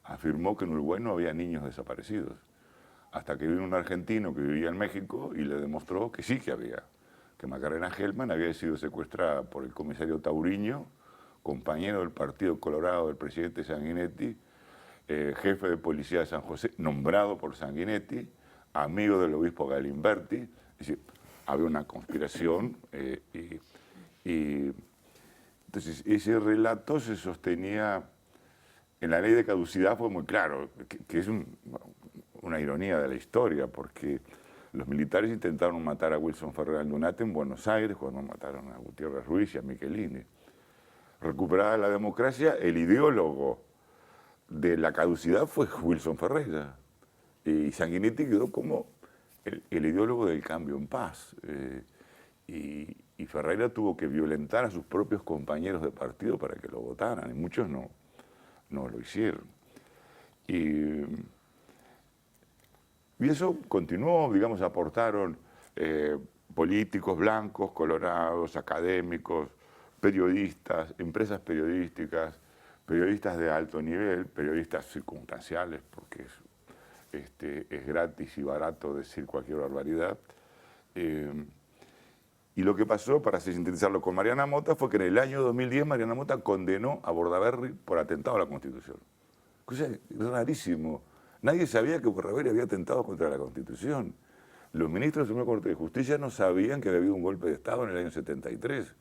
[SPEAKER 10] afirmó que en Uruguay no había niños desaparecidos, hasta que vino un argentino que vivía en México y le demostró que sí que había, que Macarena Gelman había sido secuestrada por el comisario Tauriño, compañero del Partido Colorado del presidente Sanguinetti, jefe de policía de San José, nombrado por Sanguinetti, amigo del obispo Galimberti. Es decir, había una conspiración y entonces ese relato se sostenía en la ley de caducidad. Fue muy claro, que es una ironía de la historia, porque los militares intentaron matar a Wilson Ferrer Aldunate en Buenos Aires cuando mataron a Gutiérrez Ruiz y a Michelini. Recuperada la democracia, el ideólogo de la caducidad fue Wilson Ferreira. Y Sanguinetti quedó como el ideólogo del cambio en paz. Y Ferreira tuvo que violentar a sus propios compañeros de partido para que lo votaran, y muchos no lo hicieron. Y eso continuó, digamos, aportaron políticos blancos, colorados, académicos, periodistas, empresas periodísticas, periodistas de alto nivel, periodistas circunstanciales, porque es gratis y barato decir cualquier barbaridad. Y lo que pasó, para sintetizarlo con Mariana Mota, fue que en el año 2010 Mariana Mota condenó a Bordaberry por atentado a la Constitución. Cosa rarísimo. Nadie sabía que Bordaberry había atentado contra la Constitución. Los ministros de la Suprema Corte de Justicia no sabían que había habido un golpe de Estado en el año 73.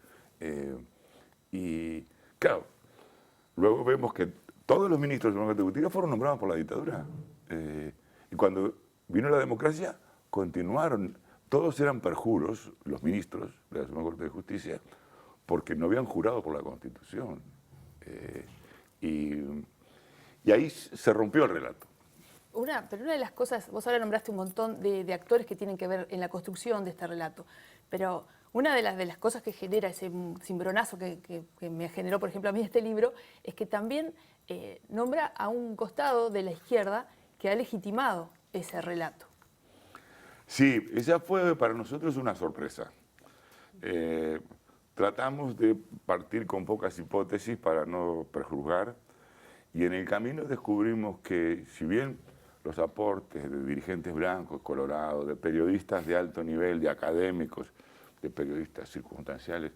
[SPEAKER 10] Y claro, luego vemos que todos los ministros de la Suprema Corte de Justicia fueron nombrados por la dictadura. Y cuando vino la democracia, continuaron. Todos eran perjuros, los ministros de la Suprema Corte de Justicia, porque no habían jurado por la Constitución. Y ahí se rompió el relato.
[SPEAKER 4] Pero una de las cosas, vos ahora nombraste un montón de actores que tienen que ver en la construcción de este relato, pero una de las cosas que genera ese cimbronazo que me generó, por ejemplo, a mí este libro, es que también nombra a un costado de la izquierda que ha legitimado ese relato.
[SPEAKER 10] Sí, esa fue para nosotros una sorpresa. Tratamos de partir con pocas hipótesis para no prejuzgar, y en el camino descubrimos que, si bien los aportes de dirigentes blancos, colorados, de periodistas de alto nivel, de académicos, de periodistas circunstanciales,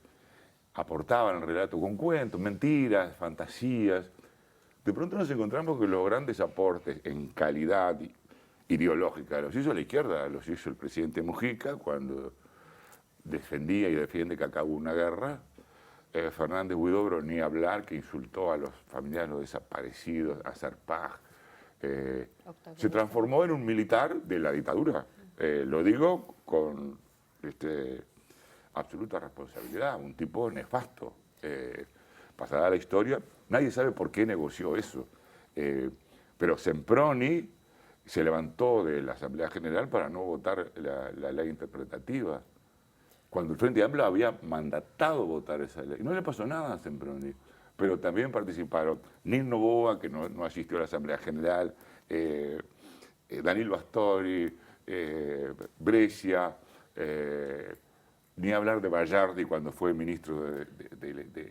[SPEAKER 10] aportaban al relato con cuentos, mentiras, fantasías, de pronto nos encontramos que los grandes aportes en calidad ideológica los hizo la izquierda, los hizo el presidente Mujica cuando defendía y defiende que acabó una guerra. Fernández Huidobro, ni hablar, que insultó a los familiares de los desaparecidos, a Serpaj. Se transformó en un militar de la dictadura. Lo digo con absoluta responsabilidad, un tipo nefasto. Pasará a la historia, nadie sabe por qué negoció eso. Pero Semproni se levantó de la Asamblea General para no votar la ley interpretativa, cuando el Frente Amplio había mandatado votar esa ley. No le pasó nada a Semproni, pero también participaron Nil Noboa, que no asistió a la Asamblea General, Danilo Astori, Brescia, ni hablar de Bayardi cuando fue ministro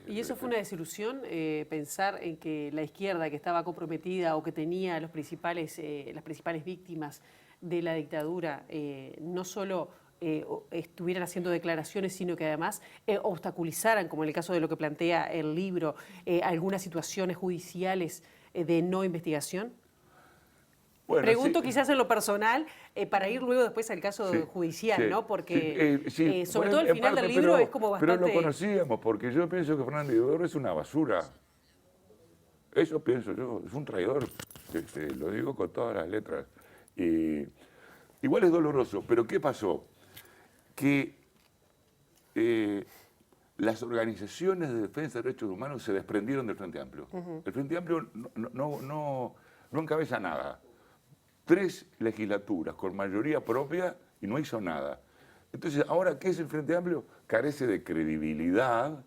[SPEAKER 2] ¿Y eso fue una desilusión, pensar en que la izquierda, que estaba comprometida o que tenía las principales víctimas de la dictadura, no solo estuvieran haciendo declaraciones, sino que además obstaculizaran, como en el caso de lo que plantea el libro, algunas situaciones judiciales de no investigación? Bueno, pregunto quizás en lo personal, para ir luego después al caso judicial, ¿no? Porque sobre todo el final del libro es como bastante...
[SPEAKER 10] Pero lo conocíamos, porque yo pienso que Fernández Huidobro es una basura. Eso pienso yo, es un traidor, lo digo con todas las letras. Igual es doloroso, pero ¿qué pasó? Que las organizaciones de defensa de derechos humanos se desprendieron del Frente Amplio. El Frente Amplio no encabeza nada. 3 legislaturas con mayoría propia y no hizo nada. Entonces, ahora, ¿qué es el Frente Amplio? Carece de credibilidad,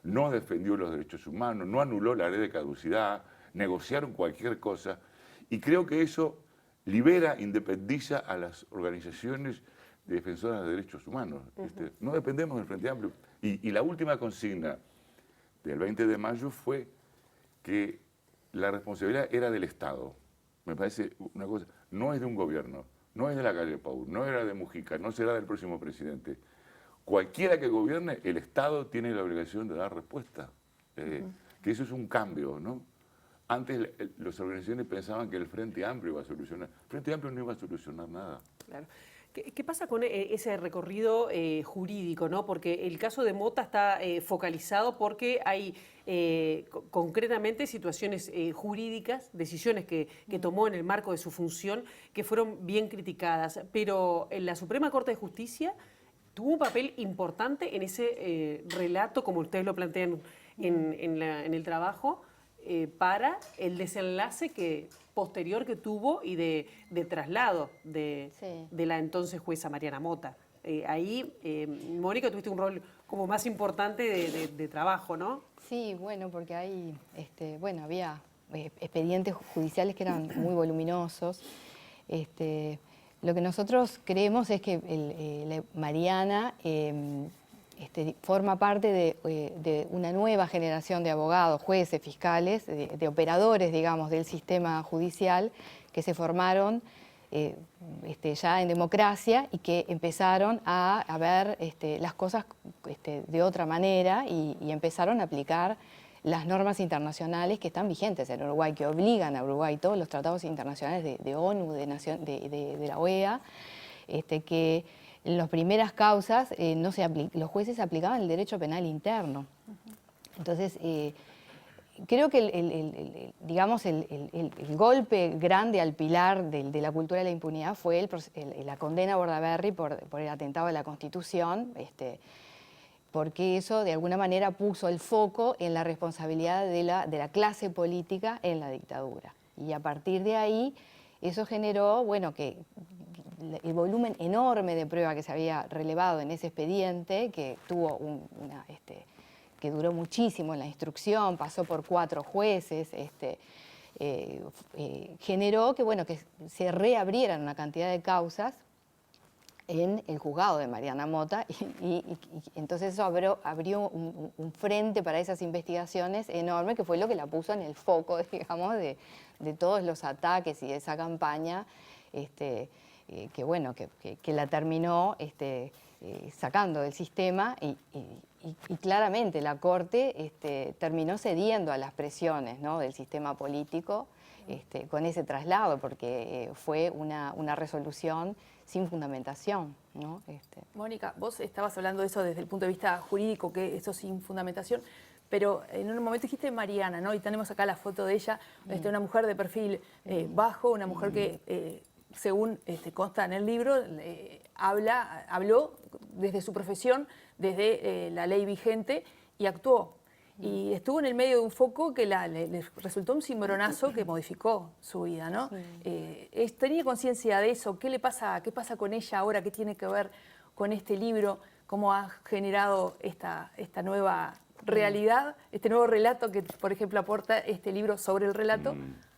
[SPEAKER 10] no defendió los derechos humanos, no anuló la ley de caducidad, negociaron cualquier cosa, y creo que eso libera, independiza a las organizaciones de defensoras de derechos humanos. No dependemos del Frente Amplio. Y la última consigna del 20 de mayo fue que la responsabilidad era del Estado. Me parece una cosa, no es de un gobierno, no es de la calle Pou, no era de Mujica, no será del próximo presidente. Cualquiera que gobierne, el Estado tiene la obligación de dar respuesta. Que eso es un cambio, ¿no? Antes las organizaciones pensaban que el Frente Amplio iba a solucionar. El Frente Amplio no iba a solucionar nada.
[SPEAKER 2] Claro. ¿Qué pasa con ese recorrido jurídico, ¿no? Porque el caso de Mota está focalizado porque hay concretamente situaciones jurídicas, decisiones que tomó en el marco de su función, que fueron bien criticadas. Pero la Suprema Corte de Justicia tuvo un papel importante en ese relato, como ustedes lo plantean en el trabajo, para el desenlace posterior que tuvo y de traslado de la entonces jueza Mariana Mota. Ahí, Mónica, tuviste un rol como más importante de trabajo, ¿no?
[SPEAKER 11] Sí, bueno, porque hay, había expedientes judiciales que eran muy voluminosos. Lo que nosotros creemos es que Mariana forma parte de una nueva generación de abogados, jueces, fiscales, de operadores, digamos, del sistema judicial que se formaron ya en democracia y que empezaron a ver las cosas de otra manera y empezaron a aplicar las normas internacionales que están vigentes en Uruguay, que obligan a Uruguay, todos los tratados internacionales de ONU, de la OEA, que en las primeras causas los jueces aplicaban el derecho penal interno. Entonces, creo que el golpe grande al pilar de la cultura de la impunidad fue la condena a Bordaberry por el atentado a la Constitución, porque eso de alguna manera puso el foco en la responsabilidad de la clase política en la dictadura. Y a partir de ahí, eso generó, que el volumen enorme de prueba que se había relevado en ese expediente, que tuvo que duró muchísimo en la instrucción, pasó por 4 jueces, generó que se reabrieran una cantidad de causas en el juzgado de Mariana Mota y entonces eso abrió un frente para esas investigaciones enorme, que fue lo que la puso en el foco, digamos, de todos los ataques y de esa campaña que la terminó sacando del sistema y claramente la Corte terminó cediendo a las presiones, ¿no?, del sistema político con ese traslado, porque fue una resolución sin fundamentación, ¿no?
[SPEAKER 4] Mónica, vos estabas hablando de eso desde el punto de vista jurídico, que eso sin fundamentación, pero en un momento dijiste Mariana, ¿no? Y tenemos acá la foto de ella, una mujer de perfil bajo, una mujer que, según consta en el libro, habló desde su profesión, desde la ley vigente y actuó. Y estuvo en el medio de un foco que le resultó un cimbronazo que modificó su vida, ¿no? ¿Tenía conciencia de eso? ¿Qué le pasa? ¿Qué pasa con ella ahora? ¿Qué tiene que ver con este libro? ¿Cómo ha generado esta nueva realidad, este nuevo relato que, por ejemplo, aporta este libro sobre el relato?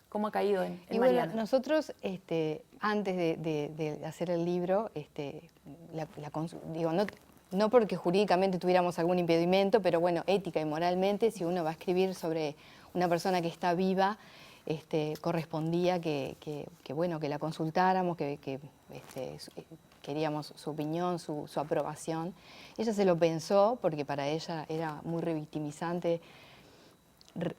[SPEAKER 4] ¿Cómo ha caído en Mariana?
[SPEAKER 11] Bueno, nosotros, antes de hacer el libro, no porque jurídicamente tuviéramos algún impedimento, pero bueno, ética y moralmente, si uno va a escribir sobre una persona que está viva, correspondía que la consultáramos, que queríamos su opinión, su aprobación. Ella se lo pensó porque para ella era muy revictimizante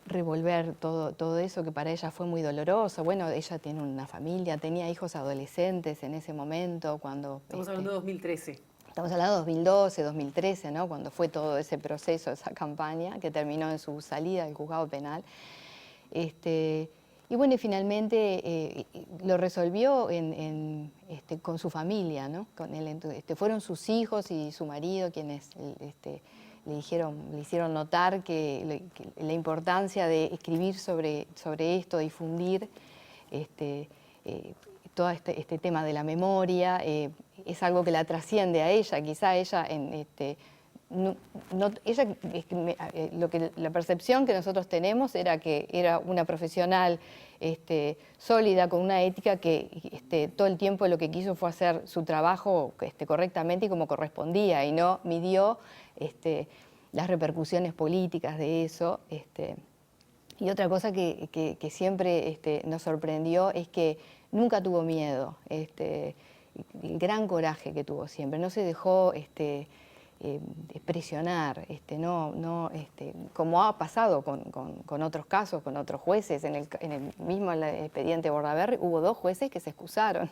[SPEAKER 11] revolver todo eso, que para ella fue muy doloroso. Bueno, ella tiene una familia, tenía hijos adolescentes en ese momento cuando...
[SPEAKER 2] Estamos hablando de 2013.
[SPEAKER 11] Estamos hablando de 2012, 2013, ¿no?, cuando fue todo ese proceso, esa campaña, que terminó en su salida del juzgado penal. Y bueno, y finalmente lo resolvió con su familia, ¿no? Fueron sus hijos y su marido quienes le hicieron notar que la importancia de escribir sobre esto, difundir todo este tema de la memoria, es algo que la trasciende a ella. Quizá ella, la percepción que nosotros tenemos era que era una profesional sólida, con una ética que todo el tiempo lo que quiso fue hacer su trabajo correctamente y como correspondía, y no midió las repercusiones políticas de eso. Y otra cosa que siempre nos sorprendió es que nunca tuvo miedo, el gran coraje que tuvo siempre, no se dejó presionar, como ha pasado con otros casos, con otros jueces. En el mismo expediente Bordaberry hubo 2 jueces que se excusaron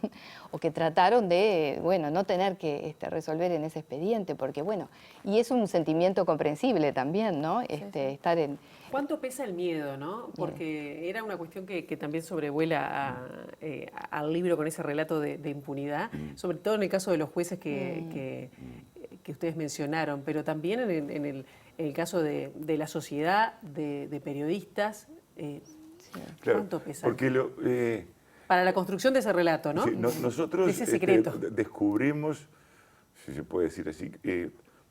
[SPEAKER 11] o que trataron de, no tener que resolver en ese expediente, porque y es un sentimiento comprensible también, ¿no? Estar en...
[SPEAKER 2] ¿Cuánto pesa el miedo, no? Porque era una cuestión que también sobrevuela al libro con ese relato de impunidad, sobre todo en el caso de los jueces que ustedes mencionaron, pero también en el caso de la sociedad, de periodistas,
[SPEAKER 10] Claro,
[SPEAKER 2] ¿Cuánto pesa?
[SPEAKER 10] porque
[SPEAKER 2] Para la construcción de ese relato, ¿no?
[SPEAKER 10] sí, nosotros
[SPEAKER 2] Ese secreto.
[SPEAKER 10] descubrimos, si se puede decir así,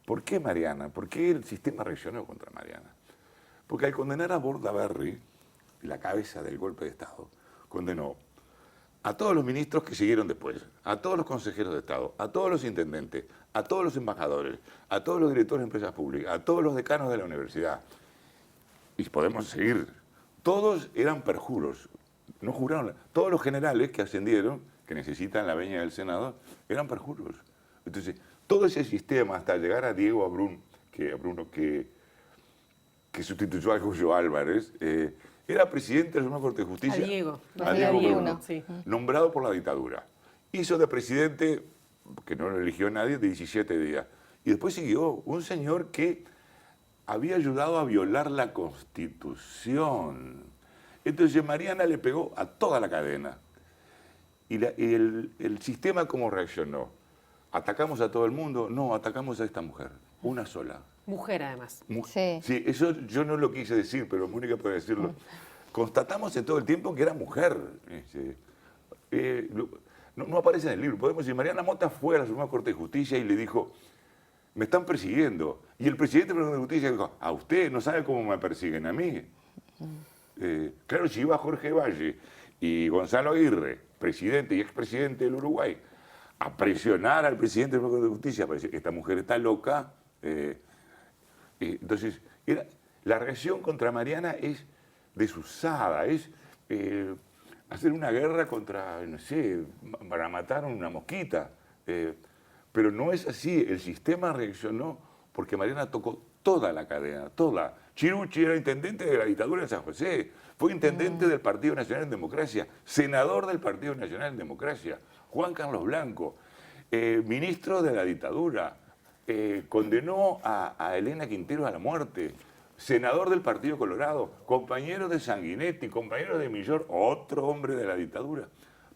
[SPEAKER 10] ¿por qué Mariana? ¿Por qué el sistema reaccionó contra Mariana? Porque al condenar a Bordaberry, la cabeza del golpe de Estado, condenó a todos los ministros que siguieron después, a todos los consejeros de Estado, a todos los intendentes, a todos los embajadores, a todos los directores de empresas públicas, a todos los decanos de la universidad. Y podemos seguir. Todos eran perjuros. No juraron. Todos los generales que ascendieron, que necesitan la veña del Senado, eran perjuros. Entonces, todo ese sistema hasta llegar a Diego Abrun, que sustituyó a Julio Álvarez, era presidente de la Suprema Corte de Justicia.
[SPEAKER 2] A Diego
[SPEAKER 10] Bruno,
[SPEAKER 2] sí.
[SPEAKER 10] nombrado por la dictadura. Hizo de presidente, que no lo eligió nadie, de 17 días. Y después siguió un señor que había ayudado a violar la Constitución. Entonces Mariana le pegó a toda la cadena. Y el sistema, ¿cómo reaccionó? ¿Atacamos a todo el mundo? No, atacamos a esta mujer, una sola.
[SPEAKER 2] Mujer, además.
[SPEAKER 10] Sí, eso yo no lo quise decir, pero Mónica puede decirlo. Constatamos en todo el tiempo que era mujer. No aparece en el libro. Podemos decir, Mariana Mota fue a la Suprema Corte de Justicia y le dijo, me están persiguiendo. Y el presidente de la Corte de Justicia dijo, a usted no sabe cómo me persiguen a mí. Claro, si iba Jorge Valle y Gonzalo Aguirre, presidente y expresidente del Uruguay, a presionar al presidente de la Corte de Justicia para decir, esta mujer está loca. Entonces, la reacción contra Mariana es desusada, es hacer una guerra contra, no sé, para matar a una mosquita. Pero no es así, el sistema reaccionó porque Mariana tocó toda la cadena, toda. Chirucci era intendente de la dictadura de San José, fue intendente del Partido Nacional en Democracia, senador del Partido Nacional en Democracia, Juan Carlos Blanco, ministro de la dictadura, condenó a Elena Quintero a la muerte, senador del Partido Colorado, compañero de Sanguinetti, compañero de Millor, otro hombre de la dictadura.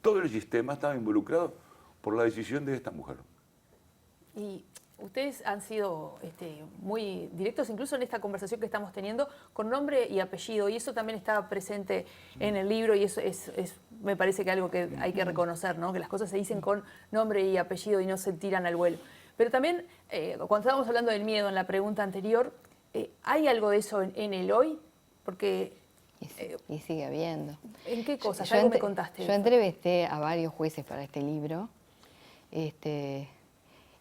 [SPEAKER 10] Todo el sistema estaba involucrado por la decisión de esta mujer.
[SPEAKER 4] Y ustedes han sido muy directos, incluso en esta conversación que estamos teniendo, con nombre y apellido, y eso también está presente en el libro, y eso me parece que algo que hay que reconocer, ¿no? Que las cosas se dicen con nombre y apellido y no se tiran al vuelo. Pero también, cuando estábamos hablando del miedo en la pregunta anterior, ¿hay algo de eso en el hoy? Porque...
[SPEAKER 11] y sigue habiendo.
[SPEAKER 4] ¿En qué cosas? Algo me contaste.
[SPEAKER 11] Yo entrevisté a varios jueces para este libro,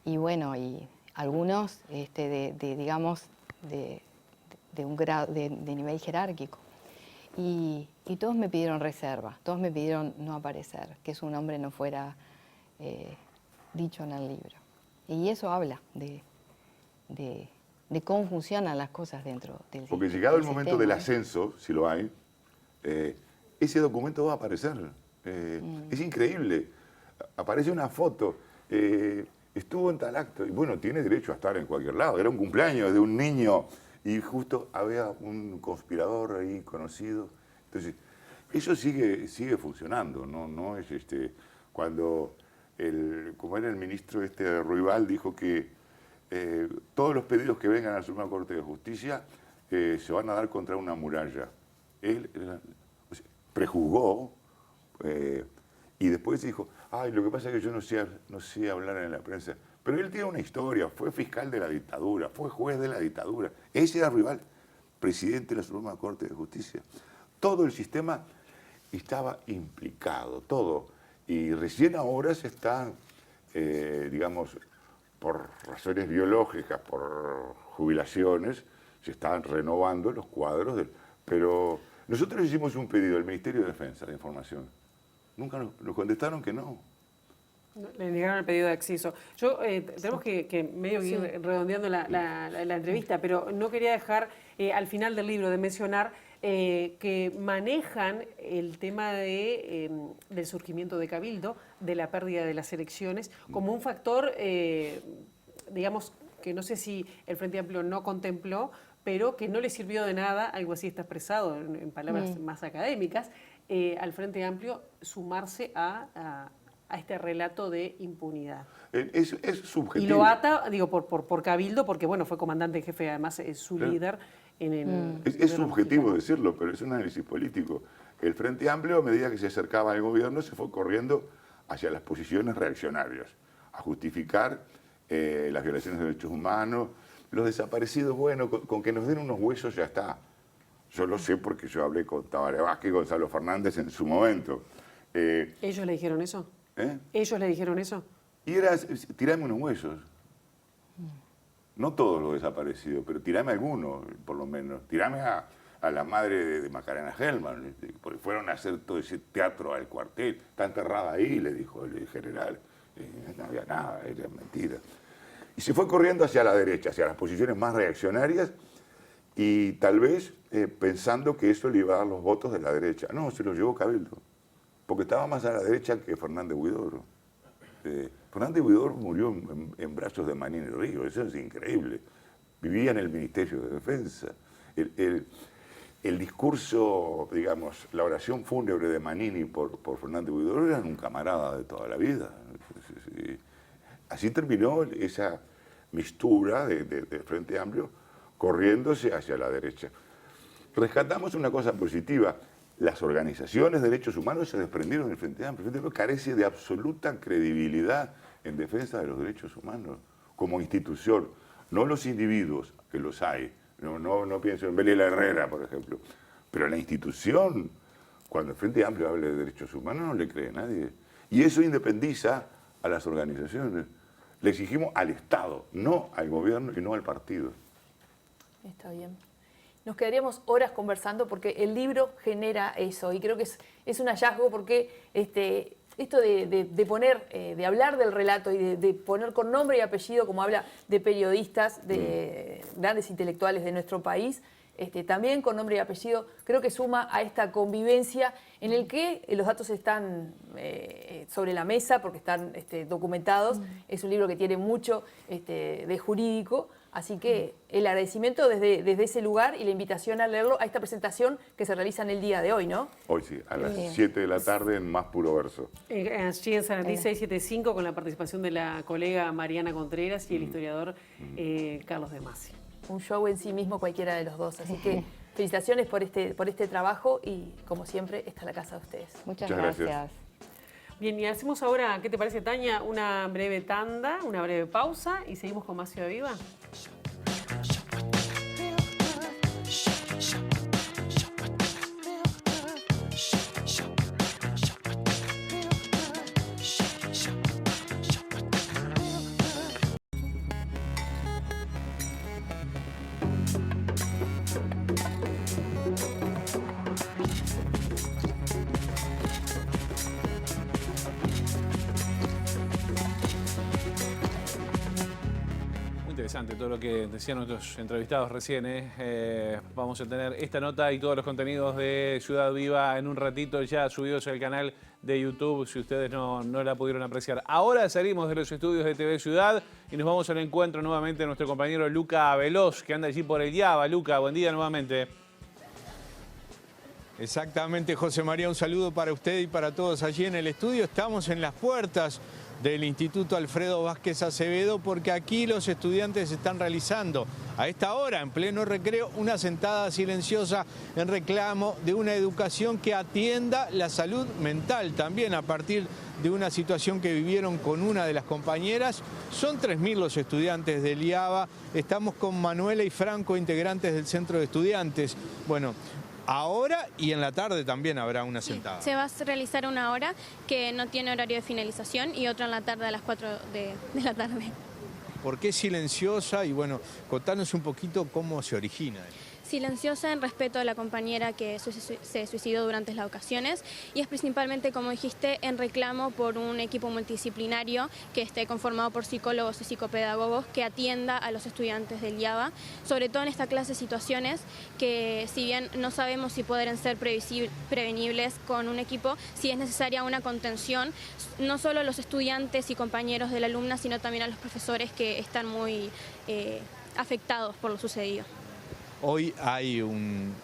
[SPEAKER 11] y bueno, y algunos digamos, de un grado, de nivel jerárquico. Y todos me pidieron reserva, todos me pidieron no aparecer, que su nombre no fuera dicho en el libro. Y eso habla de cómo funcionan las cosas dentro del sistema.
[SPEAKER 10] Porque llegado el momento del ascenso, si lo hay, ese documento va a aparecer. Es increíble. Aparece una foto. Estuvo en tal acto. Y bueno, tiene derecho a estar en cualquier lado. Era un cumpleaños de un niño y justo había un conspirador ahí conocido. Entonces, eso sigue funcionando. No es cuando como era el ministro Ruibal, dijo que todos los pedidos que vengan a la Suprema Corte de Justicia se van a dar contra una muralla. Él prejuzgó y después dijo, ay, lo que pasa es que yo no sé hablar en la prensa. Pero él tiene una historia, fue fiscal de la dictadura, fue juez de la dictadura. Ese era Ruibal, presidente de la Suprema Corte de Justicia. Todo el sistema estaba implicado, todo. Y recién ahora se están, digamos, por razones biológicas, por jubilaciones, se están renovando los cuadros. Pero nosotros hicimos un pedido al Ministerio de Defensa de Información. Nunca nos contestaron que no.
[SPEAKER 2] Le negaron el pedido de acceso. Tenemos que medio ir redondeando la entrevista, pero no quería dejar al final del libro de mencionar que manejan el tema del surgimiento de Cabildo, de la pérdida de las elecciones, como un factor, digamos, que no sé si el Frente Amplio no contempló, pero que no le sirvió de nada, algo así está expresado en palabras más académicas, al Frente Amplio sumarse a este relato de impunidad.
[SPEAKER 10] Es subjetivo.
[SPEAKER 2] Y lo ata, digo, por Cabildo, porque bueno, fue comandante en jefe, además es su líder, en el...
[SPEAKER 10] Es subjetivo decirlo, pero es un análisis político. El Frente Amplio, a medida que se acercaba al gobierno, se fue corriendo hacia las posiciones reaccionarias, a justificar las violaciones de derechos humanos, los desaparecidos, bueno, con que nos den unos huesos ya está. Yo lo sé porque yo hablé con Tabaré Vázquez y Gonzalo Fernández en su momento.
[SPEAKER 2] ¿Ellos le dijeron eso? ¿Ellos le dijeron eso?
[SPEAKER 10] Y era, tirame unos huesos. No todos los desaparecidos, pero tirame algunos, por lo menos. Tirame a la madre de Macarena Gelman, porque fueron a hacer todo ese teatro al cuartel. Está enterrada ahí, le dijo el general. No había nada, era mentira. Y se fue corriendo hacia la derecha, hacia las posiciones más reaccionarias, y tal vez pensando que eso le iba a dar los votos de la derecha. No, se los llevó Cabildo, porque estaba más a la derecha que Fernández Huidobro. Fernández Huidobro murió en brazos de Manini Río, eso es increíble. Vivía en el Ministerio de Defensa. El discurso, digamos, la oración fúnebre de Manini por Fernández Huidobro era un camarada de toda la vida. Así terminó esa mistura de Frente Amplio corriéndose hacia la derecha. Rescatamos una cosa positiva. Las organizaciones de derechos humanos se desprendieron del Frente Amplio. El Frente Amplio carece de absoluta credibilidad en defensa de los derechos humanos como institución. No los individuos, que los hay. No pienso en Belela Herrera, por ejemplo. Pero la institución, cuando el Frente Amplio habla de derechos humanos, no le cree a nadie. Y eso independiza a las organizaciones. Le exigimos al Estado, no al gobierno y no al partido.
[SPEAKER 4] Está bien. Nos quedaríamos horas conversando porque el libro genera eso y creo que es un hallazgo porque esto de poner, de hablar del relato y de poner con nombre y apellido, como habla de periodistas, de grandes intelectuales de nuestro país, también con nombre y apellido, creo que suma a esta convivencia en el que los datos están sobre la mesa porque están documentados. Es un libro que tiene mucho de jurídico, así que el agradecimiento desde ese lugar y la invitación a leerlo a esta presentación que se realiza en el día de hoy, ¿no?
[SPEAKER 10] Hoy sí, a las 7 de la tarde en Más Puro Verso.
[SPEAKER 2] Allí en Sarandí 675 con la participación de la colega Mariana Contreras y el historiador Carlos de Masi.
[SPEAKER 4] Un show en sí mismo cualquiera de los dos, así que felicitaciones por este trabajo y como siempre está la casa de ustedes.
[SPEAKER 11] Muchas gracias.
[SPEAKER 2] Bien, y hacemos ahora, ¿qué te parece, Tania? Una breve tanda, una breve pausa y seguimos con más Ciudad Viva.
[SPEAKER 3] Interesante todo lo que decían nuestros entrevistados recién. Vamos a tener esta nota y todos los contenidos de Ciudad Viva en un ratito ya subidos al canal de YouTube, si ustedes no la pudieron apreciar. Ahora salimos de los estudios de TV Ciudad y nos vamos al encuentro nuevamente de nuestro compañero Luca Veloz, que anda allí por el IABA. Luca, buen día nuevamente.
[SPEAKER 12] Exactamente, José María, un saludo para usted y para todos allí en el estudio. Estamos en las puertas del Instituto Alfredo Vázquez Acevedo porque aquí los estudiantes están realizando a esta hora, en pleno recreo, una sentada silenciosa en reclamo de una educación que atienda la salud mental también a partir de una situación que vivieron con una de las compañeras. Son 3.000 los estudiantes del IABA. Estamos con Manuela y Franco, integrantes del Centro de Estudiantes. Bueno, ahora y en la tarde también habrá una sentada.
[SPEAKER 13] Se va a realizar una hora que no tiene horario de finalización y otra en la tarde a las 4 de la tarde.
[SPEAKER 12] ¿Por qué silenciosa? Y bueno, contanos un poquito cómo se origina.
[SPEAKER 13] Silenciosa en respeto a la compañera que se suicidó durante las ocasiones y es principalmente, como dijiste, en reclamo por un equipo multidisciplinario que esté conformado por psicólogos y psicopedagogos que atienda a los estudiantes del IABA, sobre todo en esta clase de situaciones que, si bien no sabemos si podrán ser prevenibles con un equipo, si es necesaria una contención, no solo a los estudiantes y compañeros de la alumna, sino también a los profesores que están muy afectados por lo sucedido.
[SPEAKER 12] ¿Hoy hay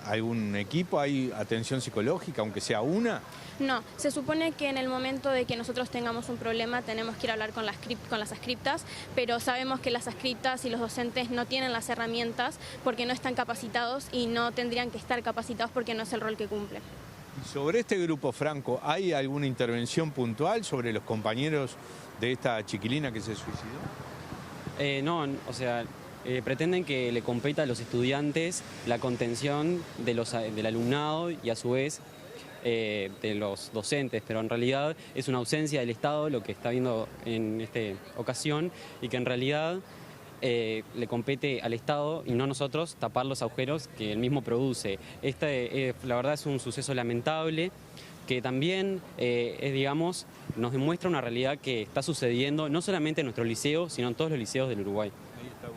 [SPEAKER 12] algún equipo, hay atención psicológica, aunque sea una?
[SPEAKER 13] No, se supone que en el momento de que nosotros tengamos un problema tenemos que ir a hablar con las ascriptas, pero sabemos que las ascriptas y los docentes no tienen las herramientas porque no están capacitados y no tendrían que estar capacitados porque no es el rol que cumplen.
[SPEAKER 12] Y sobre este grupo, Franco, ¿hay alguna intervención puntual sobre los compañeros de esta chiquilina que se suicidó?
[SPEAKER 14] No, o sea, pretenden que le competa a los estudiantes la contención del alumnado y a su vez de los docentes, pero en realidad es una ausencia del Estado lo que está viendo en esta ocasión y que en realidad le compete al Estado y no a nosotros tapar los agujeros que él mismo produce. La verdad es un suceso lamentable que también, digamos, nos demuestra una realidad que está sucediendo no solamente en nuestro liceo, sino en todos los liceos del Uruguay.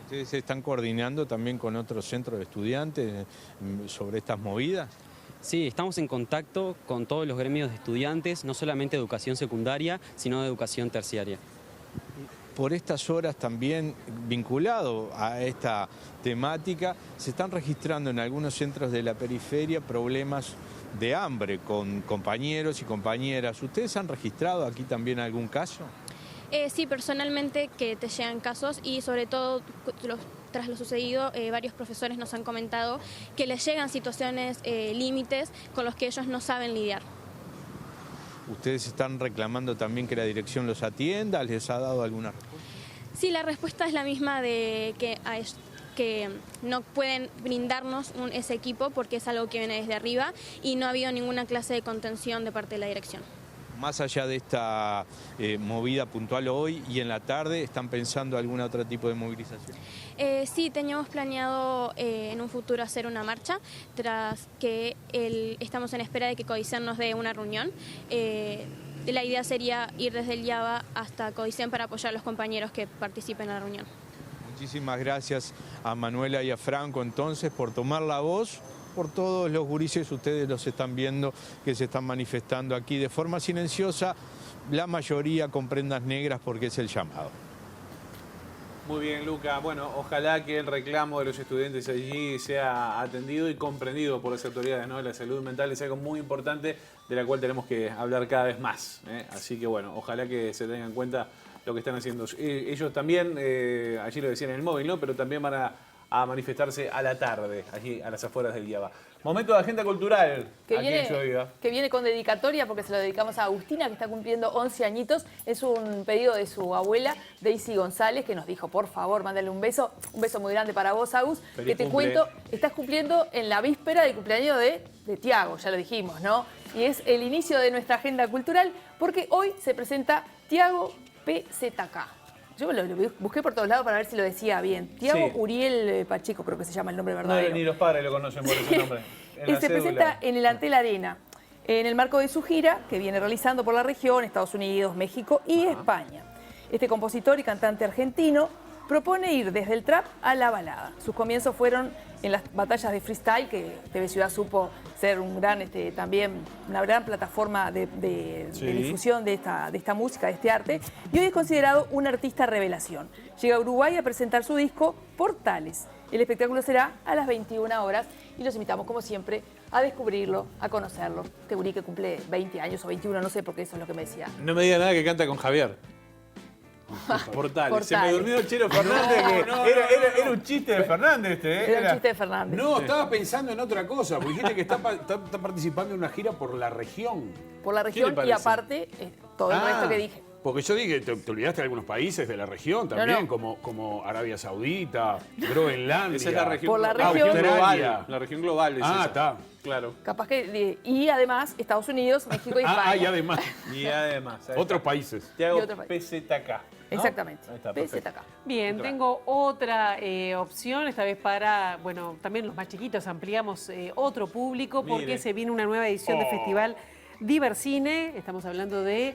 [SPEAKER 12] ¿Ustedes se están coordinando también con otros centros de estudiantes sobre estas movidas?
[SPEAKER 14] Sí, estamos en contacto con todos los gremios de estudiantes, no solamente de educación secundaria, sino de educación terciaria.
[SPEAKER 12] Por estas horas también vinculado a esta temática, se están registrando en algunos centros de la periferia problemas de hambre con compañeros y compañeras. ¿Ustedes han registrado aquí también algún caso?
[SPEAKER 13] Sí, personalmente que te llegan casos y sobre todo tras lo sucedido varios profesores nos han comentado que les llegan situaciones límites con los que ellos no saben lidiar.
[SPEAKER 12] ¿Ustedes están reclamando también que la dirección los atienda? ¿Les ha dado alguna respuesta?
[SPEAKER 13] Sí, la respuesta es la misma de que no pueden brindarnos ese equipo porque es algo que viene desde arriba y no ha habido ninguna clase de contención de parte de la dirección.
[SPEAKER 12] Más allá de esta movida puntual hoy y en la tarde, ¿están pensando algún otro tipo de movilización?
[SPEAKER 13] Sí, teníamos planeado en un futuro hacer una marcha, tras que estamos en espera de que Codicen nos dé una reunión. La idea sería ir desde el IABA hasta Codicen para apoyar a los compañeros que participen en la reunión.
[SPEAKER 12] Muchísimas gracias a Manuela y a Franco entonces por tomar la voz. Por todos los gurises, ustedes los están viendo que se están manifestando aquí de forma silenciosa, la mayoría con prendas negras porque es el llamado.
[SPEAKER 3] Muy bien, Luca. Bueno, ojalá que el reclamo de los estudiantes allí sea atendido y comprendido por las autoridades, ¿no? La salud mental es algo muy importante de la cual tenemos que hablar cada vez más, ¿eh? Así que bueno, ojalá que se tenga en cuenta lo que están haciendo. Ellos también, allí lo decían en el móvil, ¿no? Pero también van a manifestarse a la tarde, allí a las afueras del IABA. Momento de agenda cultural
[SPEAKER 4] que
[SPEAKER 3] aquí en Ciudad.
[SPEAKER 4] Que viene con dedicatoria porque se lo dedicamos a Agustina, que está cumpliendo 11 añitos. Es un pedido de su abuela, Daisy González, que nos dijo, por favor, mándale un beso muy grande para vos, Agus.
[SPEAKER 3] Feliz
[SPEAKER 4] que te
[SPEAKER 3] cumple.
[SPEAKER 4] cuento, estás cumpliendo en la víspera del cumpleaños de Tiago, ya lo dijimos, ¿no? Y es el inicio de nuestra agenda cultural porque hoy se presenta Tiago PZK. Yo lo busqué por todos lados para ver si lo decía bien. Tiago
[SPEAKER 3] Sí.
[SPEAKER 4] Uriel Pacheco, creo que se llama el nombre
[SPEAKER 3] No,
[SPEAKER 4] verdadero.
[SPEAKER 3] ni los padres lo conocen por ese nombre. En la
[SPEAKER 4] Se
[SPEAKER 3] cédula.
[SPEAKER 4] presenta en el Antel Arena, en el marco de su gira que viene realizando por la región, Estados Unidos, México y España. Este compositor y cantante argentino propone ir desde el trap a la balada. Sus comienzos fueron en las batallas de freestyle, que TV Ciudad supo ser también una gran plataforma de difusión de esta música, de este arte, y hoy es considerado un artista revelación. Llega a Uruguay a presentar su disco Portales. El espectáculo será a las 21 horas y los invitamos, como siempre, a descubrirlo, a conocerlo. Este gurí que cumple 20 años o 21, no sé, porque eso es lo que me decía.
[SPEAKER 3] No me diga nada que canta con Javier. Portales. Se me durmió el Chelo Fernández. Era un chiste de Fernández ¿eh?
[SPEAKER 4] Era un chiste de Fernández.
[SPEAKER 1] No, estaba pensando en otra cosa, porque dijiste que está participando en una gira por la región.
[SPEAKER 4] Por la región y aparte todo el resto que dije.
[SPEAKER 1] Porque yo dije, te olvidaste de algunos países de la región también,
[SPEAKER 4] No.
[SPEAKER 1] como Arabia Saudita, Groenlandia.
[SPEAKER 3] Esa es la región,
[SPEAKER 4] Por la región
[SPEAKER 3] global. La región global es esa.
[SPEAKER 1] Está.
[SPEAKER 3] Claro.
[SPEAKER 4] Capaz que. Y además, Estados Unidos, México y España.
[SPEAKER 1] Y además.
[SPEAKER 3] Y además.
[SPEAKER 1] Otros países.
[SPEAKER 3] Te hago
[SPEAKER 4] Y otros países.
[SPEAKER 3] PZK. ¿no?
[SPEAKER 4] Exactamente.
[SPEAKER 3] Ahí está, perfecto.
[SPEAKER 4] PZK.
[SPEAKER 2] Bien, tengo otra opción, esta vez para, bueno, también los más chiquitos, ampliamos otro público porque
[SPEAKER 3] Mire.
[SPEAKER 2] se viene una nueva edición del Festival Divercine. Estamos hablando de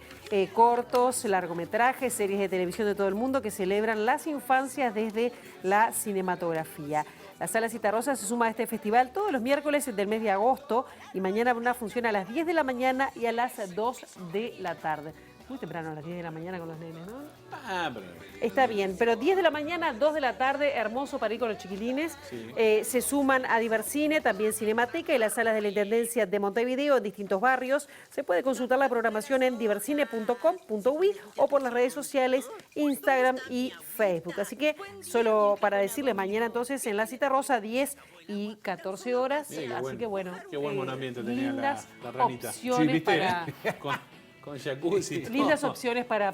[SPEAKER 2] cortos, largometrajes, series de televisión de todo el mundo que celebran las infancias desde la cinematografía. La Sala Citarrosa se suma a este festival todos los miércoles del mes de agosto y mañana habrá una función a las 10 de la mañana y a las 2 de la tarde. Muy temprano, a las 10 de la mañana con los nenes, ¿no?
[SPEAKER 3] Ah, pero...
[SPEAKER 2] Está bien, pero 10 de la mañana, 2 de la tarde, hermoso para ir con los chiquilines.
[SPEAKER 3] Sí.
[SPEAKER 2] Se suman a Divercine, también Cinemateca y las salas de la Intendencia de Montevideo en distintos barrios. Se puede consultar la programación en divercine.com.uy o por las redes sociales, Instagram y Facebook. Así que solo para decirles, mañana entonces en la Cita Rosa, 10 y 14 horas.
[SPEAKER 3] Mira,
[SPEAKER 2] Así que bueno.
[SPEAKER 3] Qué buen ambiente tenía la ranita.
[SPEAKER 2] Opciones para...
[SPEAKER 3] Con jacuzzi y todo.
[SPEAKER 2] Lindas opciones para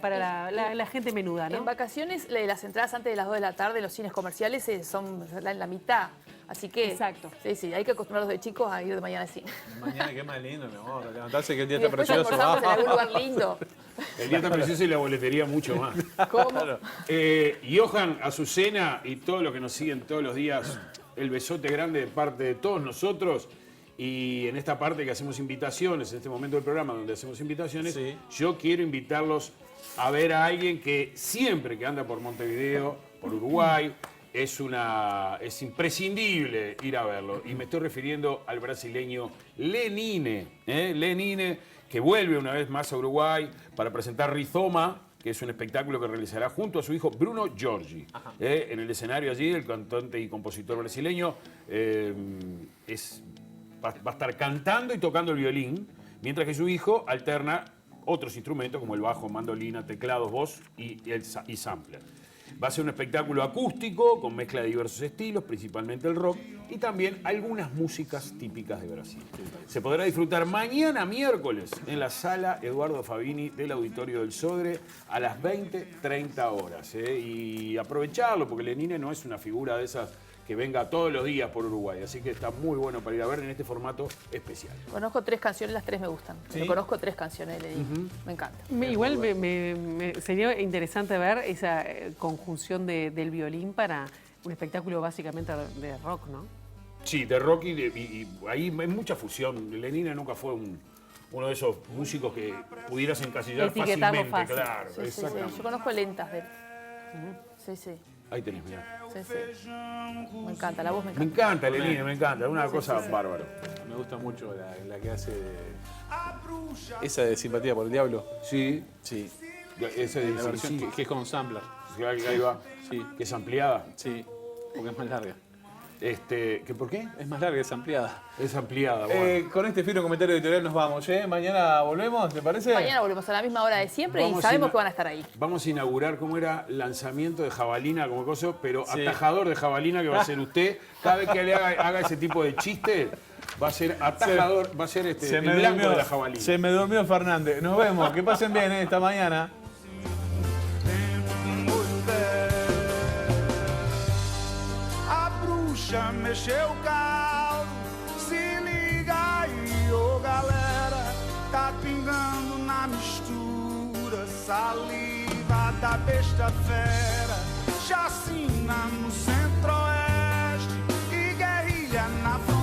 [SPEAKER 2] la gente menuda, ¿no?
[SPEAKER 4] En vacaciones, las entradas antes de las 2 de la tarde, los cines comerciales son la mitad. Así que,
[SPEAKER 2] exacto.
[SPEAKER 4] Sí, hay que acostumbrarlos de chicos a ir de mañana al cine.
[SPEAKER 3] Mañana, qué más lindo, mi amor. Levantarse que el día
[SPEAKER 4] Y
[SPEAKER 3] está
[SPEAKER 4] después
[SPEAKER 3] precioso.
[SPEAKER 4] almorzamos en algún lugar lindo.
[SPEAKER 1] El día está precioso y la boletería mucho más.
[SPEAKER 4] ¿Cómo?
[SPEAKER 1] Johan, Azucena y todos los que nos siguen todos los días, el besote grande de parte de todos nosotros. Y en esta parte que hacemos invitaciones, en este momento del programa donde hacemos invitaciones,
[SPEAKER 3] Sí.
[SPEAKER 1] yo quiero invitarlos a ver a alguien que siempre que anda por Montevideo, por Uruguay, es imprescindible ir a verlo. Y me estoy refiriendo al brasileño Lenine, Lenine, que vuelve una vez más a Uruguay para presentar Rizoma, que es un espectáculo que realizará junto a su hijo Bruno Giorgi. En el escenario allí, el cantante y compositor brasileño va a estar cantando y tocando el violín, mientras que su hijo alterna otros instrumentos como el bajo, mandolina, teclados, voz y sampler. Va a ser un espectáculo acústico con mezcla de diversos estilos, principalmente el rock, y también algunas músicas típicas de Brasil. Se podrá disfrutar mañana miércoles en la sala Eduardo Fabini del Auditorio del Sodre a las 20:30 horas. Y aprovecharlo, porque Lenine no es una figura de esas que venga todos los días por Uruguay, así que está muy bueno para ir a ver en este formato especial.
[SPEAKER 4] Conozco 3 canciones, las 3 me gustan.
[SPEAKER 1] ¿Sí?
[SPEAKER 4] Conozco 3 canciones de Lenine. Me encanta.
[SPEAKER 2] Igual sería interesante ver esa conjunción del violín para un espectáculo básicamente de rock, ¿no?
[SPEAKER 1] Sí, de rock y ahí hay mucha fusión. Lenine nunca fue uno de esos músicos que pudieras encasillar
[SPEAKER 2] Etiquetarlo
[SPEAKER 1] fácilmente,
[SPEAKER 2] fácil.
[SPEAKER 1] claro.
[SPEAKER 4] Sí.
[SPEAKER 1] Exactamente.
[SPEAKER 4] Yo conozco lentas de él. Sí.
[SPEAKER 1] Ahí tenés, mirá.
[SPEAKER 4] Sí. Me encanta, la voz me
[SPEAKER 1] Me
[SPEAKER 4] encanta.
[SPEAKER 1] encanta, Lenine, me encanta. Es una cosa bárbara.
[SPEAKER 3] Me gusta mucho la que hace esa de Simpatía por el Diablo.
[SPEAKER 1] Sí.
[SPEAKER 3] Sí.
[SPEAKER 1] Esa de
[SPEAKER 3] La versión
[SPEAKER 1] sí.
[SPEAKER 3] que es con sampler.
[SPEAKER 1] Ahí va.
[SPEAKER 3] Sí.
[SPEAKER 1] Que es ampliada.
[SPEAKER 3] Sí, porque es más larga.
[SPEAKER 1] ¿Que por qué?
[SPEAKER 3] Es más larga, es ampliada.
[SPEAKER 1] Es ampliada, bueno.
[SPEAKER 3] Con este fino comentario editorial nos vamos, ¿eh? Mañana volvemos, ¿te parece?
[SPEAKER 4] Mañana volvemos a la misma hora de siempre y
[SPEAKER 1] Vamos
[SPEAKER 4] sabemos
[SPEAKER 1] a-
[SPEAKER 4] que van a estar ahí.
[SPEAKER 1] Vamos a inaugurar, ¿cómo era? Lanzamiento de jabalina, como cosa, pero
[SPEAKER 3] Sí.
[SPEAKER 1] atajador de jabalina que va a ser usted. Cada vez que le haga ese tipo de chiste, va a ser atajador, va a ser el blanco de la jabalina.
[SPEAKER 3] Se me durmió Fernández. Nos vemos, que pasen bien esta mañana.
[SPEAKER 6] A bruxa mexeu o caldo, se liga aí, ô galera, tá pingando na mistura, saliva da besta fera, chacina no centro-oeste e guerrilha na fronteira.